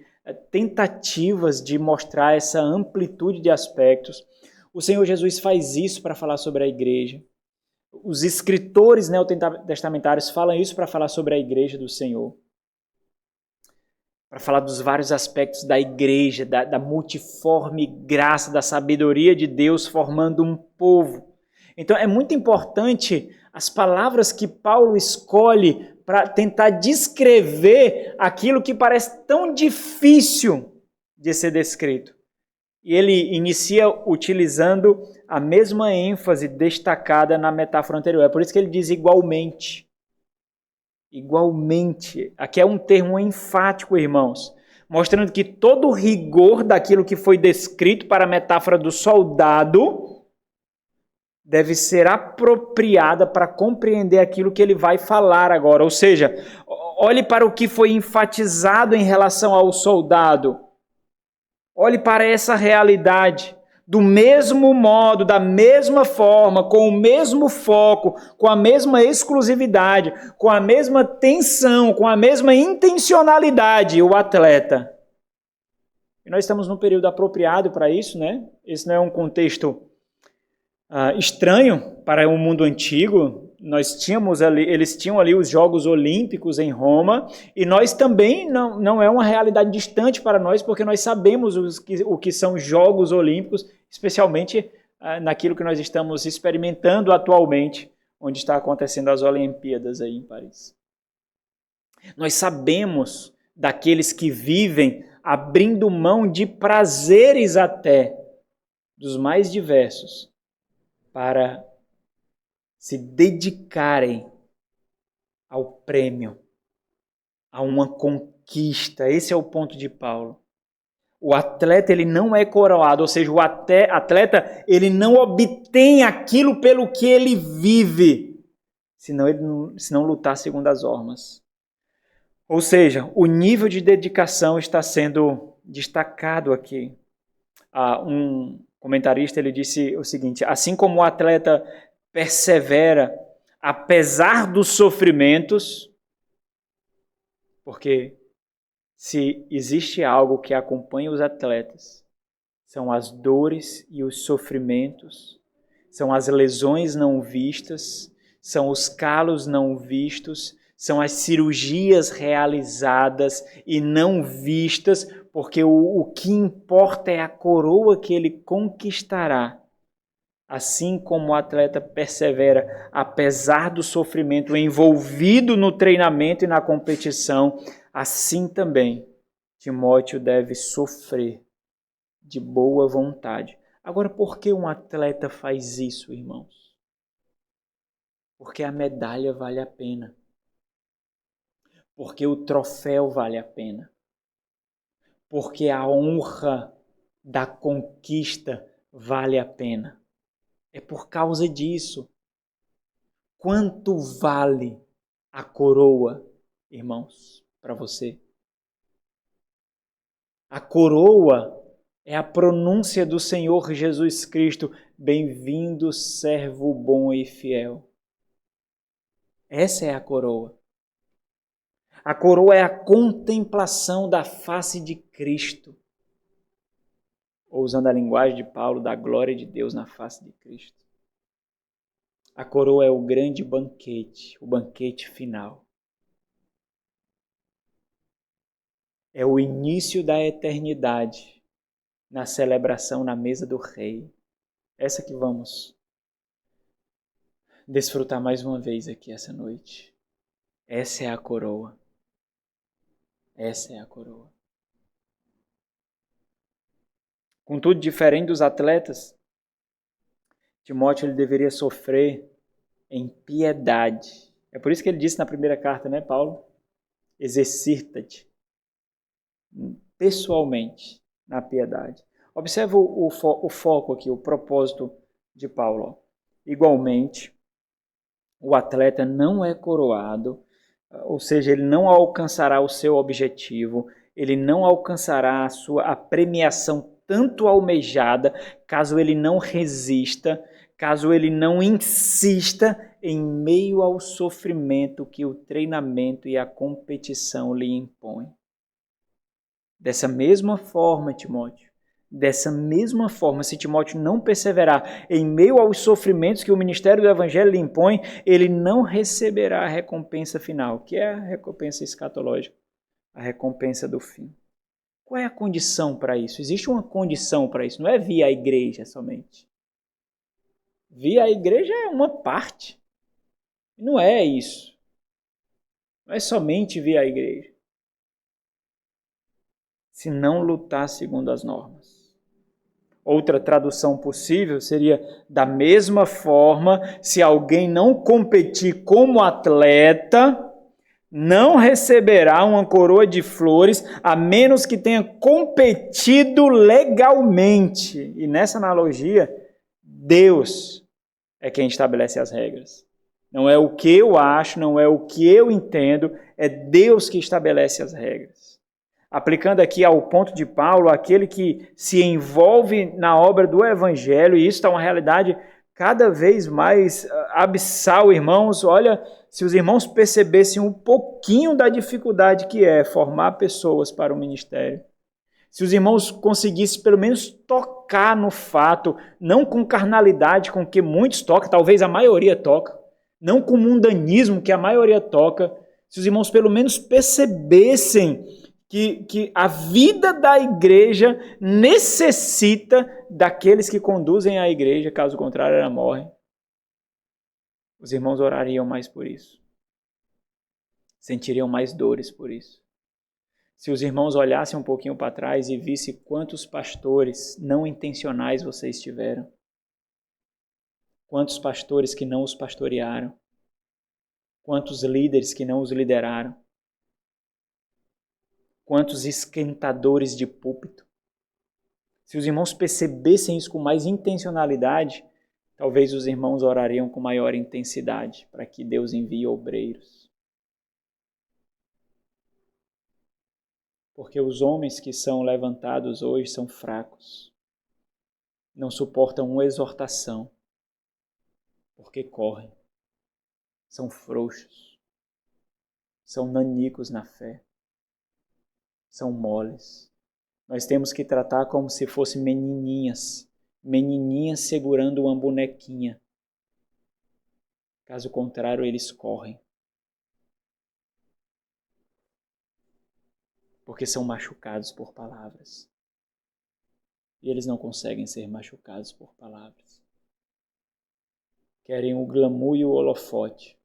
tentativas de mostrar essa amplitude de aspectos. O Senhor Jesus faz isso para falar sobre a igreja. Os escritores neotestamentários falam isso para falar sobre a igreja do Senhor. Para falar dos vários aspectos da igreja, da multiforme graça, da sabedoria de Deus formando um povo. Então é muito importante as palavras que Paulo escolhe para tentar descrever aquilo que parece tão difícil de ser descrito. E ele inicia utilizando a mesma ênfase destacada na metáfora anterior. É por isso que ele diz igualmente. Igualmente. Aqui é um termo enfático, irmãos, mostrando que todo o rigor daquilo que foi descrito para a metáfora do soldado deve ser apropriada para compreender aquilo que ele vai falar agora. Ou seja, olhe para o que foi enfatizado em relação ao soldado. Olhe para essa realidade. Do mesmo modo, da mesma forma, com o mesmo foco, com a mesma exclusividade, com a mesma tensão, com a mesma intencionalidade, o atleta. E nós estamos num período apropriado para isso, né? Esse não é um contexto estranho para o mundo antigo. Eles tinham ali os Jogos Olímpicos em Roma, e nós também não é uma realidade distante para nós, porque nós sabemos o que são Jogos Olímpicos, especialmente naquilo que nós estamos experimentando atualmente, onde está acontecendo as Olimpíadas aí em Paris. Nós sabemos daqueles que vivem abrindo mão de prazeres até, dos mais diversos, para se dedicarem ao prêmio, a uma conquista. Esse é o ponto de Paulo. O atleta, ele não é coroado, ou seja, o atleta, ele não obtém aquilo pelo que ele vive, se não lutar segundo as normas. Ou seja, o nível de dedicação está sendo destacado aqui. Um comentarista, ele disse o seguinte: assim como o atleta persevera apesar dos sofrimentos, porque se existe algo que acompanha os atletas, são as dores e os sofrimentos, são as lesões não vistas, são os calos não vistos, são as cirurgias realizadas e não vistas, porque o que importa é a coroa que ele conquistará. Assim como o atleta persevera, apesar do sofrimento envolvido no treinamento e na competição, assim também Timóteo deve sofrer de boa vontade. Agora, por que um atleta faz isso, irmãos? Porque a medalha vale a pena. Porque o troféu vale a pena. Porque a honra da conquista vale a pena. É por causa disso. Quanto vale a coroa, irmãos, para você? A coroa é a pronúncia do Senhor Jesus Cristo. Bem-vindo, servo bom e fiel. Essa é a coroa. A coroa é a contemplação da face de Cristo. Ou usando a linguagem de Paulo, da glória de Deus na face de Cristo. A coroa é o grande banquete, o banquete final. É o início da eternidade na celebração na mesa do Rei. Essa que vamos desfrutar mais uma vez aqui essa noite. Essa é a coroa. Essa é a coroa. Contudo, diferente dos atletas, Timóteo ele deveria sofrer em piedade. É por isso que ele disse na primeira carta, né, Paulo? Exercita-te pessoalmente na piedade. Observa o foco aqui, o propósito de Paulo. Igualmente, o atleta não é coroado, ou seja, ele não alcançará o seu objetivo, ele não alcançará a premiação tanto almejada, caso ele não resista, caso ele não insista em meio ao sofrimento que o treinamento e a competição lhe impõem. Dessa mesma forma, Timóteo, dessa mesma forma, se Timóteo não perseverar em meio aos sofrimentos que o ministério do Evangelho lhe impõe, ele não receberá a recompensa final, que é a recompensa escatológica, a recompensa do fim. Qual é a condição para isso? Existe uma condição para isso, não é via a igreja somente. Via a igreja é uma parte, não é isso. Não é somente via a igreja. Se não lutar segundo as normas. Outra tradução possível seria: da mesma forma, se alguém não competir como atleta, não receberá uma coroa de flores, a menos que tenha competido legalmente. E nessa analogia, Deus é quem estabelece as regras. Não é o que eu acho, não é o que eu entendo, é Deus que estabelece as regras. Aplicando aqui ao ponto de Paulo, aquele que se envolve na obra do Evangelho, e isso está uma realidade cada vez mais abissal, irmãos. Olha, se os irmãos percebessem um pouquinho da dificuldade que é formar pessoas para o ministério, se os irmãos conseguissem pelo menos tocar no fato, não com carnalidade com que muitos tocam, talvez a maioria toca, não com mundanismo que a maioria toca, se os irmãos pelo menos percebessem que a vida da igreja necessita daqueles que conduzem a igreja, caso contrário ela morre. Os irmãos orariam mais por isso. Sentiriam mais dores por isso. Se os irmãos olhassem um pouquinho para trás e vissem quantos pastores não intencionais vocês tiveram. Quantos pastores que não os pastorearam. Quantos líderes que não os lideraram. Quantos esquentadores de púlpito. Se os irmãos percebessem isso com mais intencionalidade, talvez os irmãos orariam com maior intensidade para que Deus envie obreiros. Porque os homens que são levantados hoje são fracos. Não suportam uma exortação. Porque correm. São frouxos. São nanicos na fé. São moles. Nós temos que tratar como se fossem menininhas. Menininhas segurando uma bonequinha. Caso contrário, eles correm. Porque são machucados por palavras. E eles não conseguem ser machucados por palavras. Querem o glamour e o holofote.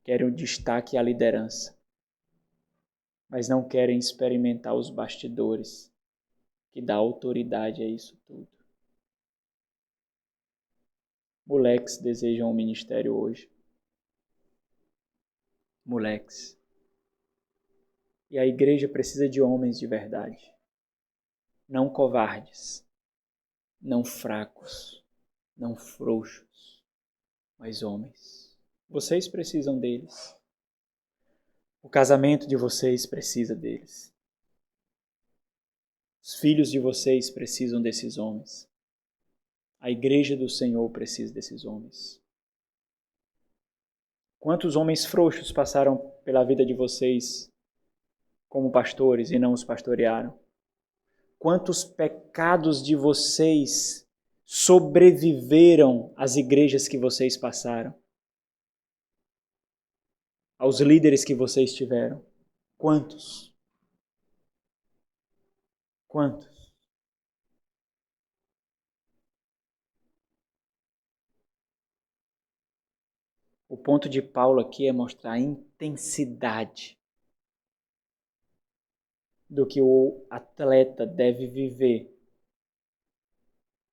Querem o destaque e a liderança. Mas não querem experimentar os bastidores que dá autoridade a isso tudo. Moleques desejam um ministério hoje. Moleques. E a igreja precisa de homens de verdade. Não covardes. Não fracos. Não frouxos. Mas homens. Vocês precisam deles. O casamento de vocês precisa deles. Os filhos de vocês precisam desses homens. A igreja do Senhor precisa desses homens. Quantos homens frouxos passaram pela vida de vocês como pastores e não os pastorearam? Quantos pecados de vocês sobreviveram às igrejas que vocês passaram? Aos líderes que vocês tiveram? Quantos? Quantos? O ponto de Paulo aqui é mostrar a intensidade do que o atleta deve viver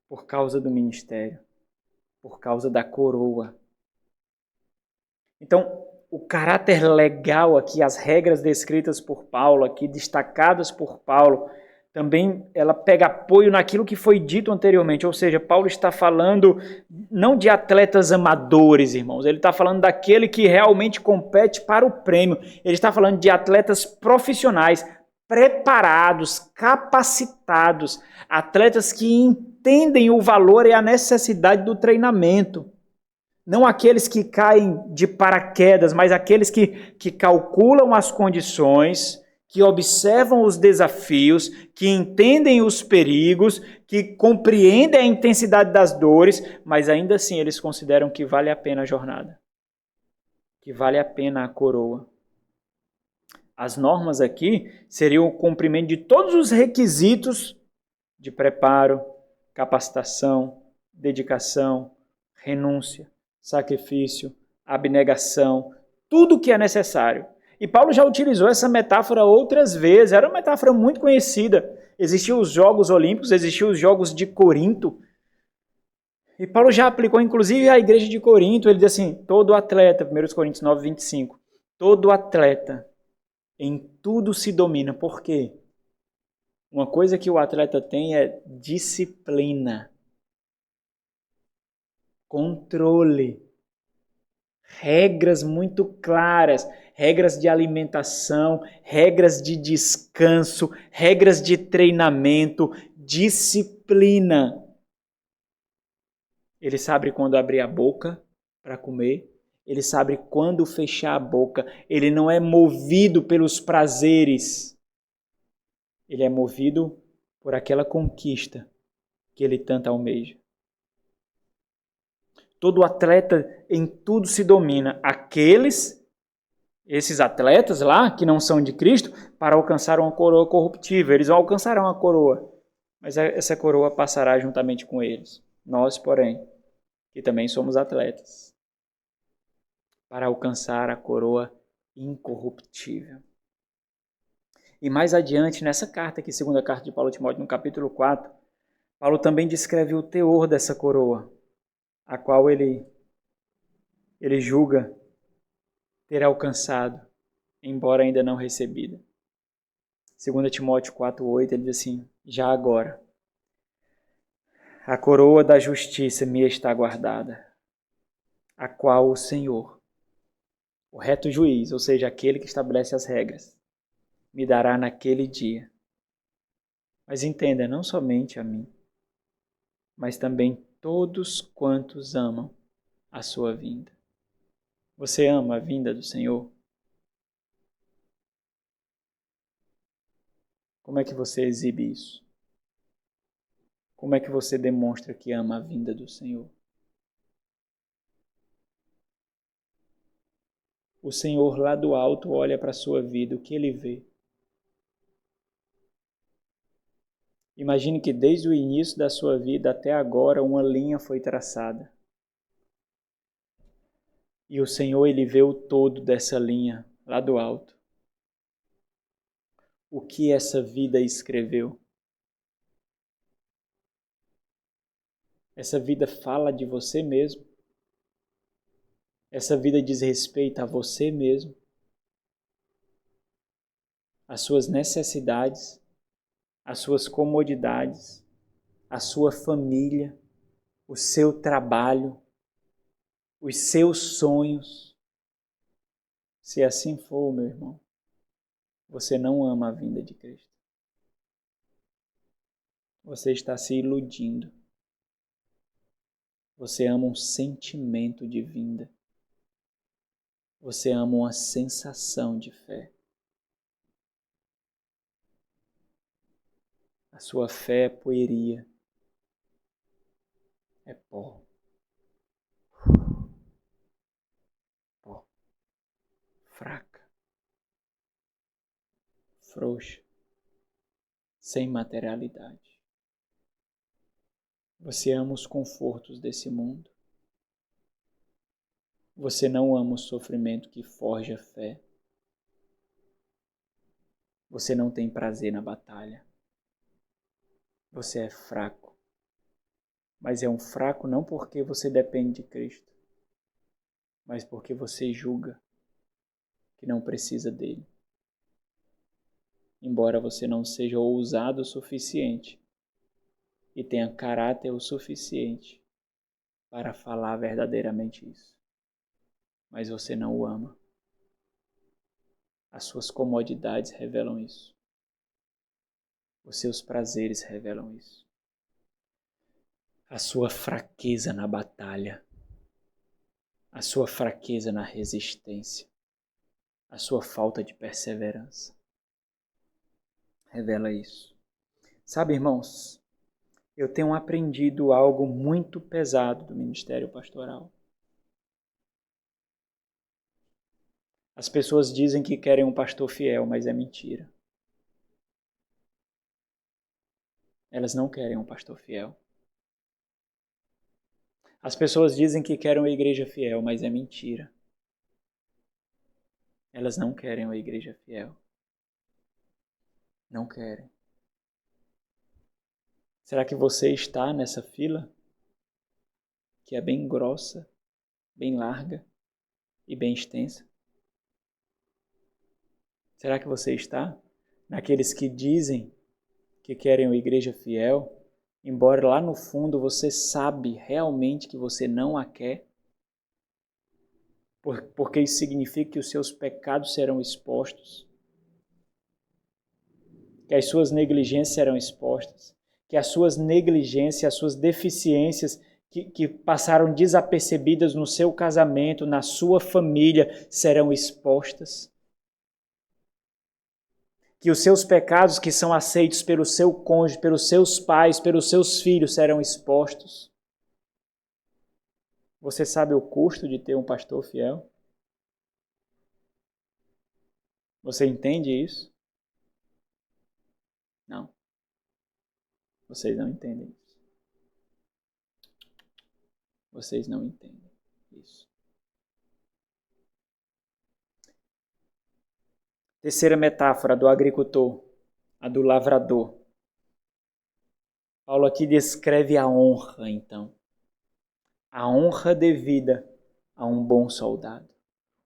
por causa do ministério, por causa da coroa. Então, o caráter legal aqui, as regras descritas por Paulo aqui, destacadas por Paulo, também ela pega apoio naquilo que foi dito anteriormente, ou seja, Paulo está falando não de atletas amadores, irmãos, ele está falando daquele que realmente compete para o prêmio, ele está falando de atletas profissionais, preparados, capacitados, atletas que entendem o valor e a necessidade do treinamento. Não aqueles que caem de paraquedas, mas aqueles que calculam as condições, que observam os desafios, que entendem os perigos, que compreendem a intensidade das dores, mas ainda assim eles consideram que vale a pena a jornada, que vale a pena a coroa. As normas aqui seriam o cumprimento de todos os requisitos de preparo, capacitação, dedicação, renúncia, sacrifício, abnegação, tudo o que é necessário. E Paulo já utilizou essa metáfora outras vezes, era uma metáfora muito conhecida. Existiam os Jogos Olímpicos, existiam os Jogos de Corinto. E Paulo já aplicou, inclusive, à igreja de Corinto, ele diz assim, todo atleta, 1 Coríntios 9, 25, todo atleta em tudo se domina. Por quê? Uma coisa que o atleta tem é disciplina, controle, regras muito claras, regras de alimentação, regras de descanso, regras de treinamento, disciplina. Ele sabe quando abrir a boca para comer, ele sabe quando fechar a boca, ele não é movido pelos prazeres, ele é movido por aquela conquista que ele tanto almeja. Todo atleta em tudo se domina. Esses atletas lá, que não são de Cristo, para alcançar uma coroa corruptível. Eles alcançarão a coroa, mas essa coroa passará juntamente com eles. Nós, porém, que também somos atletas, para alcançar a coroa incorruptível. E mais adiante, nessa carta aqui, segunda carta de Paulo a Timóteo, no capítulo 4, Paulo também descreve o teor dessa coroa, a qual ele julga ter alcançado, embora ainda não recebida. 2 Timóteo 4,8, ele diz assim, já agora, a coroa da justiça me está guardada, a qual o Senhor, o reto juiz, ou seja, aquele que estabelece as regras, me dará naquele dia. Mas entenda, não somente a mim, mas também todos quantos amam a sua vinda. Você ama a vinda do Senhor? Como é que você exibe isso? Como é que você demonstra que ama a vinda do Senhor? O Senhor lá do alto olha para a sua vida, o que Ele vê? Imagine que desde o início da sua vida até agora uma linha foi traçada. E o Senhor, Ele vê o todo dessa linha lá do alto. O que essa vida escreveu? Essa vida fala de você mesmo? Essa vida diz respeito a você mesmo? As suas necessidades, as suas comodidades, a sua família, o seu trabalho, os seus sonhos. Se assim for, meu irmão, você não ama a vinda de Cristo. Você está se iludindo. Você ama um sentimento de vinda. Você ama uma sensação de fé. A sua fé é poeria. É pó. Pó. Fraca. Frouxa. Sem materialidade. Você ama os confortos desse mundo. Você não ama o sofrimento que forja fé. Você não tem prazer na batalha. Você é fraco. Mas é um fraco não porque você depende de Cristo, mas porque você julga que não precisa dele. Embora você não seja ousado o suficiente e tenha caráter o suficiente para falar verdadeiramente isso. Mas você não o ama. As suas comodidades revelam isso. Os seus prazeres revelam isso. A sua fraqueza na batalha. A sua fraqueza na resistência. A sua falta de perseverança. Revela isso. Sabe, irmãos, eu tenho aprendido algo muito pesado do ministério pastoral. As pessoas dizem que querem um pastor fiel, mas é mentira. Elas não querem um pastor fiel. As pessoas dizem que querem uma igreja fiel, mas é mentira. Elas não querem uma igreja fiel. Não querem. Será que você está nessa fila? Que é bem grossa, bem larga e bem extensa? Será que você está naqueles que dizem que querem uma igreja fiel, embora lá no fundo você sabe realmente que você não a quer? Porque isso significa que os seus pecados serão expostos, que as suas negligências serão expostas, que as suas negligências, as suas deficiências que passaram desapercebidas no seu casamento, na sua família, serão expostas. Que os seus pecados que são aceitos pelo seu cônjuge, pelos seus pais, pelos seus filhos serão expostos. Você sabe o custo de ter um pastor fiel? Você entende isso? Não. Vocês não entendem isso. Vocês não entendem isso. Terceira metáfora do agricultor, a do lavrador. Paulo aqui descreve a honra, então. A honra devida a um bom soldado.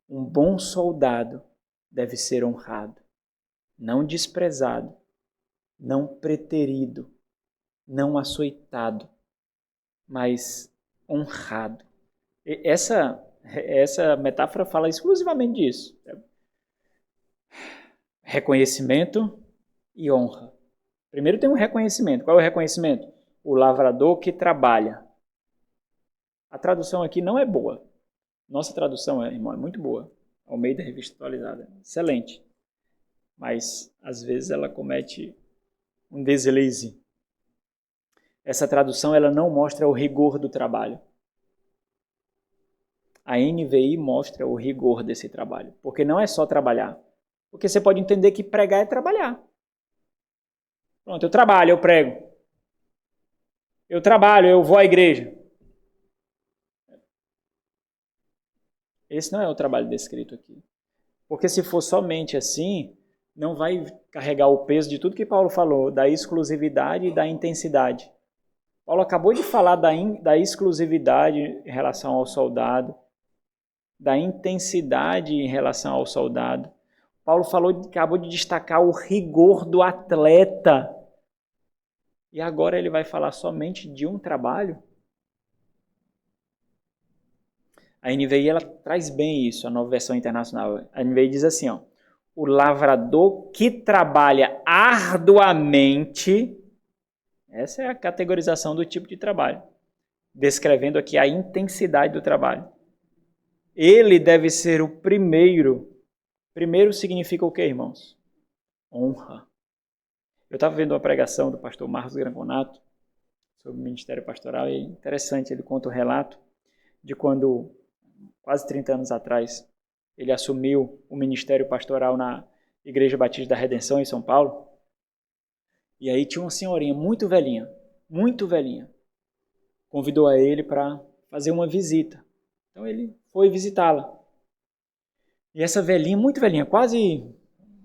Um bom soldado deve ser honrado, não desprezado, não preterido, não açoitado, mas honrado. Essa metáfora fala exclusivamente disso. Reconhecimento e honra. Primeiro tem um reconhecimento. Qual é o reconhecimento? O lavrador que trabalha. A tradução aqui não é boa. Nossa tradução, irmão, é muito boa. Almeida Revista Atualizada. Excelente. Mas, às vezes, ela comete um deslize. Essa tradução ela não mostra o rigor do trabalho. A NVI mostra o rigor desse trabalho, porque não é só trabalhar. Porque você pode entender que pregar é trabalhar. Pronto, eu trabalho, eu prego. Eu trabalho, eu vou à igreja. Esse não é o trabalho descrito aqui. Porque se for somente assim, não vai carregar o peso de tudo que Paulo falou, da exclusividade e da intensidade. Paulo acabou de falar da exclusividade em relação ao soldado, da intensidade em relação ao soldado. Paulo acabou de destacar o rigor do atleta. E agora ele vai falar somente de um trabalho? A NVI ela traz bem isso, a Nova Versão Internacional. A NVI diz assim, ó, o lavrador que trabalha arduamente, essa é a categorização do tipo de trabalho, descrevendo aqui a intensidade do trabalho. Ele deve ser o primeiro. Primeiro significa o quê, irmãos? Honra. Eu estava vendo uma pregação do pastor Marcos Granconato sobre o ministério pastoral e é interessante, ele conta o relato de quando, quase 30 anos atrás, ele assumiu o ministério pastoral na Igreja Batista da Redenção em São Paulo. E aí tinha uma senhorinha muito velhinha, convidou a ele para fazer uma visita. Então ele foi visitá-la. E essa velhinha, muito velhinha, quase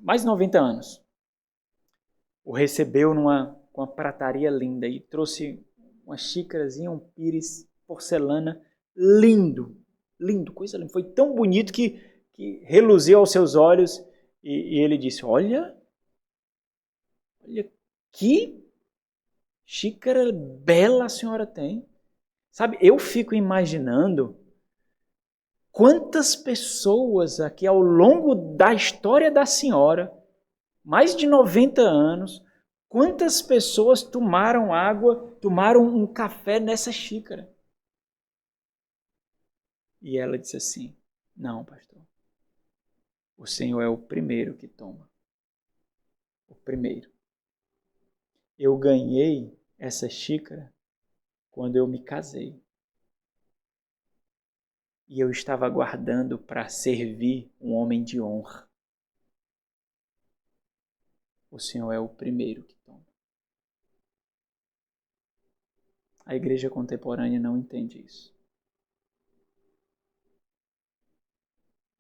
mais de 90 anos, o recebeu com uma prataria linda e trouxe uma xícarazinha, um pires, porcelana, lindo, coisa linda. Foi tão bonito que reluziu aos seus olhos e ele disse, olha que xícara bela a senhora tem. Sabe, eu fico imaginando quantas pessoas aqui ao longo da história da senhora, mais de 90 anos, quantas pessoas tomaram um café nessa xícara? E ela disse assim, não, pastor, o senhor é o primeiro que toma. O primeiro. Eu ganhei essa xícara quando eu me casei. E eu estava aguardando para servir um homem de honra. O senhor é o primeiro que toma. A igreja contemporânea não entende isso.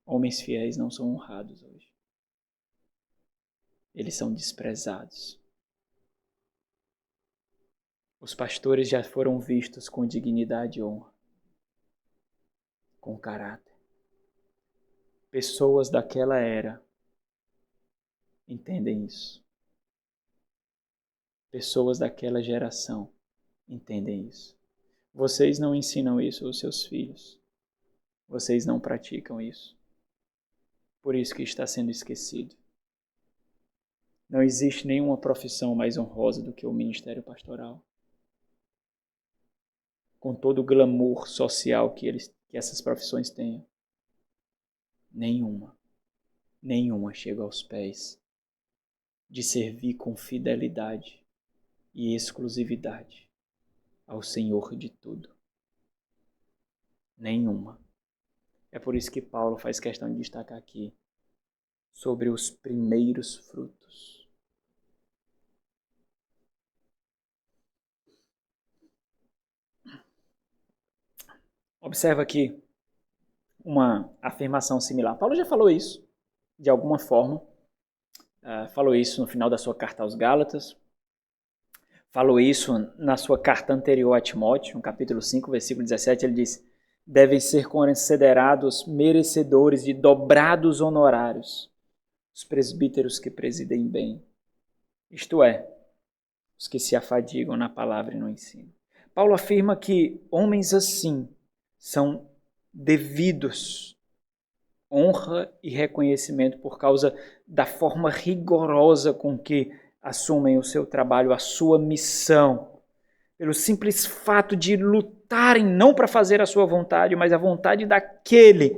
Homens fiéis não são honrados hoje. Eles são desprezados. Os pastores já foram vistos com dignidade e honra, com caráter. Pessoas daquela era entendem isso. Pessoas daquela geração entendem isso. Vocês não ensinam isso aos seus filhos. Vocês não praticam isso. Por isso que está sendo esquecido. Não existe nenhuma profissão mais honrosa do que o ministério pastoral. Com todo o glamour social que essas profissões têm. Nenhuma chega aos pés de servir com fidelidade e exclusividade ao Senhor de tudo. Nenhuma. É por isso que Paulo faz questão de destacar aqui sobre os primeiros frutos. Observa aqui uma afirmação similar. Paulo já falou isso, de alguma forma. Falou isso no final da sua carta aos Gálatas. Falou isso na sua carta anterior a Timóteo, no capítulo 5, versículo 17. Ele diz, devem ser considerados merecedores de dobrados honorários os presbíteros que presidem bem. Isto é, os que se afadigam na palavra e no ensino. Paulo afirma que homens assim são devidos honra e reconhecimento por causa da forma rigorosa com que assumem o seu trabalho, a sua missão, pelo simples fato de lutarem não para fazer a sua vontade, mas a vontade daquele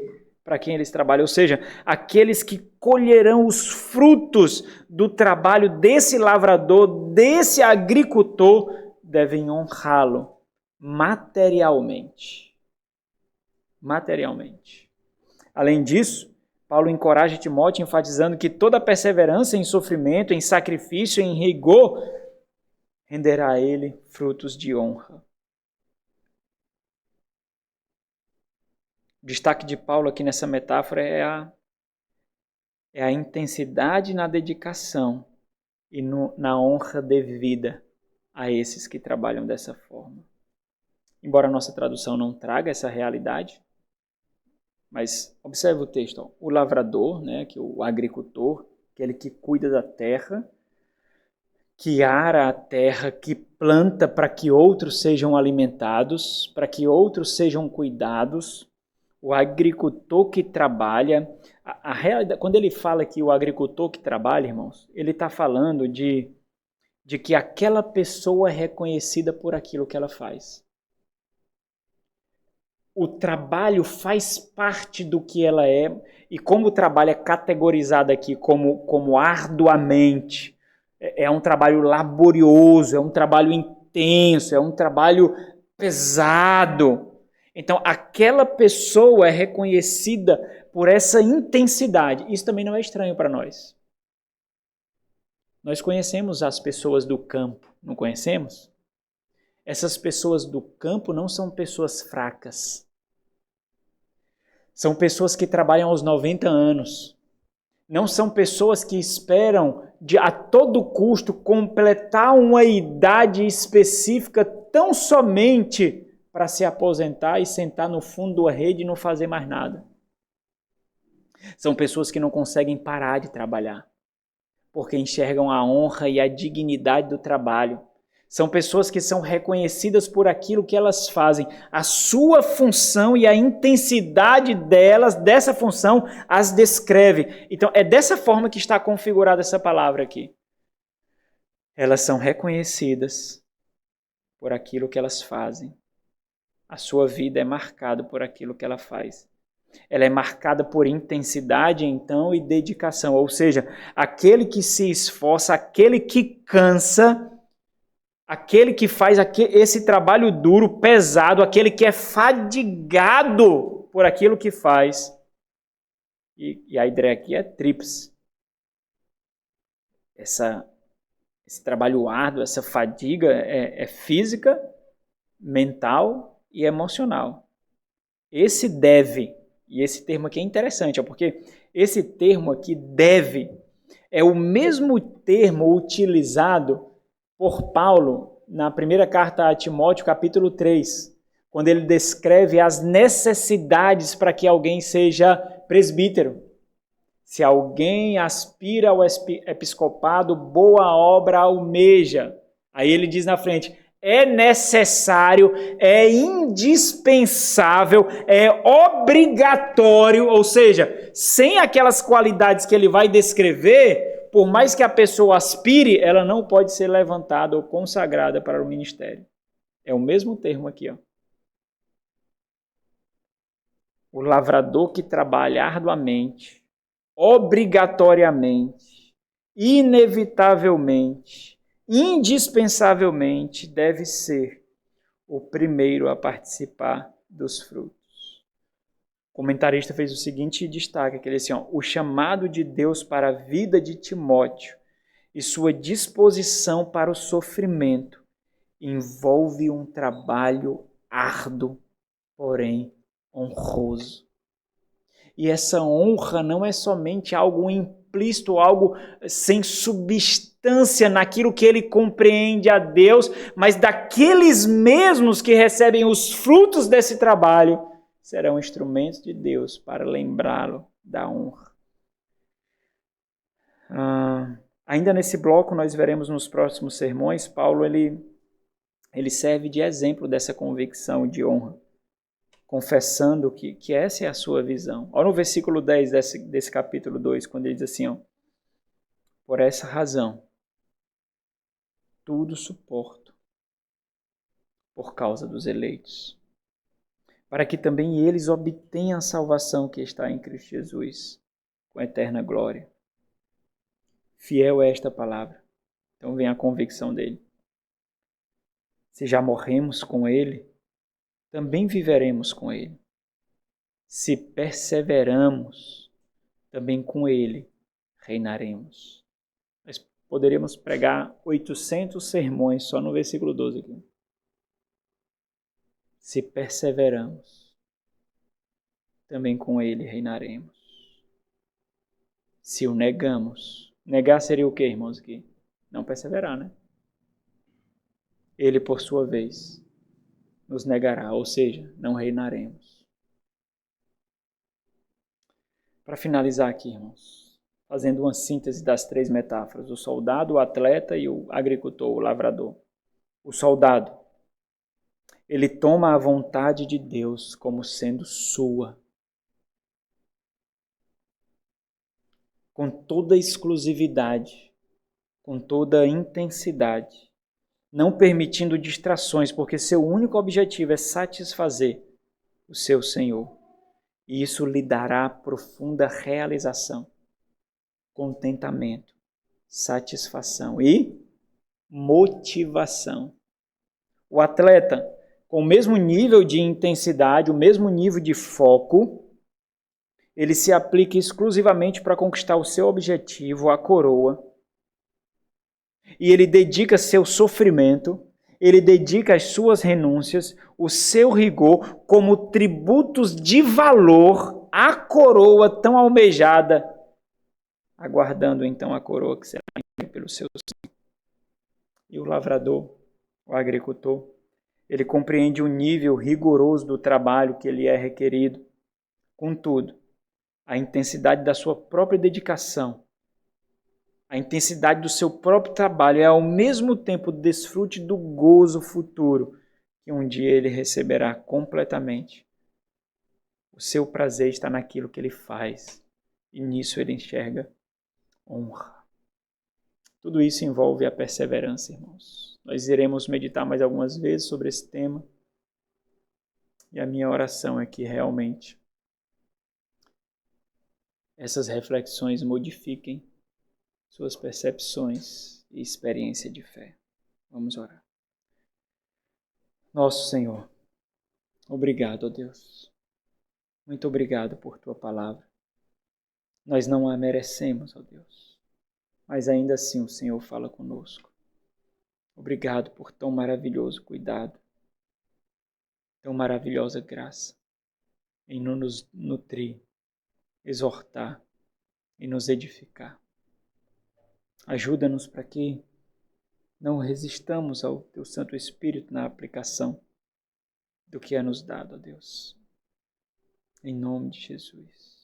para quem eles trabalham, ou seja, aqueles que colherão os frutos do trabalho desse lavrador, desse agricultor, devem honrá-lo materialmente. Materialmente. Além disso, Paulo encoraja Timóteo enfatizando que toda perseverança em sofrimento, em sacrifício, em rigor, renderá a ele frutos de honra. O destaque de Paulo aqui nessa metáfora é a intensidade na dedicação e na honra devida a esses que trabalham dessa forma. Embora a nossa tradução não traga essa realidade, mas observe o texto. Ó. O lavrador, que o agricultor, aquele que cuida da terra, que ara a terra, que planta para que outros sejam alimentados, para que outros sejam cuidados. O agricultor que trabalha, a realidade, quando ele fala que o agricultor que trabalha, irmãos, ele está falando de que aquela pessoa é reconhecida por aquilo que ela faz. O trabalho faz parte do que ela é, e como o trabalho é categorizado aqui como arduamente, é um trabalho laborioso, é um trabalho intenso, é um trabalho pesado. Então, aquela pessoa é reconhecida por essa intensidade. Isso também não é estranho para nós. Nós conhecemos as pessoas do campo, não conhecemos? Essas pessoas do campo não são pessoas fracas. São pessoas que trabalham aos 90 anos. Não são pessoas que esperam a todo custo completar uma idade específica tão somente para se aposentar e sentar no fundo da rede e não fazer mais nada. São pessoas que não conseguem parar de trabalhar, porque enxergam a honra e a dignidade do trabalho. São pessoas que são reconhecidas por aquilo que elas fazem. A sua função e a intensidade delas, dessa função, as descreve. Então, é dessa forma que está configurada essa palavra aqui. Elas são reconhecidas por aquilo que elas fazem. A sua vida é marcada por aquilo que ela faz. Ela é marcada por intensidade, então, e dedicação. Ou seja, aquele que se esforça, aquele que cansa, aquele que faz esse trabalho duro, pesado, aquele que é fadigado por aquilo que faz. E a ideia aqui é tríplice. Esse trabalho árduo, essa fadiga é física, mental e emocional. Esse deve, e esse termo aqui é interessante, porque esse termo aqui, deve, é o mesmo termo utilizado por Paulo na primeira carta a Timóteo, capítulo 3, quando ele descreve as necessidades para que alguém seja presbítero. Se alguém aspira ao episcopado, boa obra almeja. Aí ele diz na frente, é necessário, é indispensável, é obrigatório, ou seja, sem aquelas qualidades que ele vai descrever, por mais que a pessoa aspire, ela não pode ser levantada ou consagrada para o ministério. É o mesmo termo aqui, ó. O lavrador que trabalha arduamente, obrigatoriamente, inevitavelmente, indispensavelmente, deve ser o primeiro a participar dos frutos. O comentarista fez o seguinte destaque, que ele disse, o chamado de Deus para a vida de Timóteo e sua disposição para o sofrimento envolve um trabalho árduo, porém honroso. E essa honra não é somente algo implícito, algo sem substância naquilo que ele compreende a Deus, mas daqueles mesmos que recebem os frutos desse trabalho serão instrumentos de Deus para lembrá-lo da honra. Ainda nesse bloco, nós veremos nos próximos sermões, Paulo ele serve de exemplo dessa convicção de honra, confessando que essa é a sua visão. Olha no versículo 10 desse capítulo 2, quando ele diz assim, por essa razão, tudo suporto por causa dos eleitos, para que também eles obtenham a salvação que está em Cristo Jesus, com eterna glória. Fiel é esta palavra. Então vem a convicção dele. Se já morremos com ele, também viveremos com ele. Se perseveramos, também com ele reinaremos. Nós poderíamos pregar 800 sermões só no versículo 12 aqui. Se perseveramos, também com ele reinaremos. Se o negamos, negar seria o quê, irmãos, aqui? Não perseverar, né? Ele, por sua vez, nos negará, ou seja, não reinaremos. Para finalizar aqui, irmãos, fazendo uma síntese das 3 metáforas, o soldado, o atleta e o agricultor, o lavrador. O soldado, ele toma a vontade de Deus como sendo sua, com toda exclusividade, com toda intensidade, não permitindo distrações, porque seu único objetivo é satisfazer o seu Senhor. E isso lhe dará profunda realização, contentamento, satisfação e motivação. O atleta, com o mesmo nível de intensidade, o mesmo nível de foco, ele se aplica exclusivamente para conquistar o seu objetivo, a coroa. E ele dedica seu sofrimento, ele dedica as suas renúncias, o seu rigor como tributos de valor à coroa tão almejada, aguardando então a coroa que será pelo seu sangue. E o lavrador, o agricultor, ele compreende o nível rigoroso do trabalho que lhe é requerido. Contudo, a intensidade da sua própria dedicação, a intensidade do seu próprio trabalho é ao mesmo tempo desfrute do gozo futuro que um dia ele receberá completamente. O seu prazer está naquilo que ele faz e nisso ele enxerga honra. Tudo isso envolve a perseverança, irmãos. Nós iremos meditar mais algumas vezes sobre esse tema e a minha oração é que realmente essas reflexões modifiquem suas percepções e experiência de fé. Vamos orar. Nosso Senhor, obrigado, ó Deus. Muito obrigado por tua palavra. Nós não a merecemos, ó Deus, mas ainda assim o Senhor fala conosco. Obrigado por tão maravilhoso cuidado, tão maravilhosa graça em nos nutrir, exortar e nos edificar. Ajuda-nos para que não resistamos ao Teu Santo Espírito na aplicação do que é nos dado, ó Deus. Em nome de Jesus.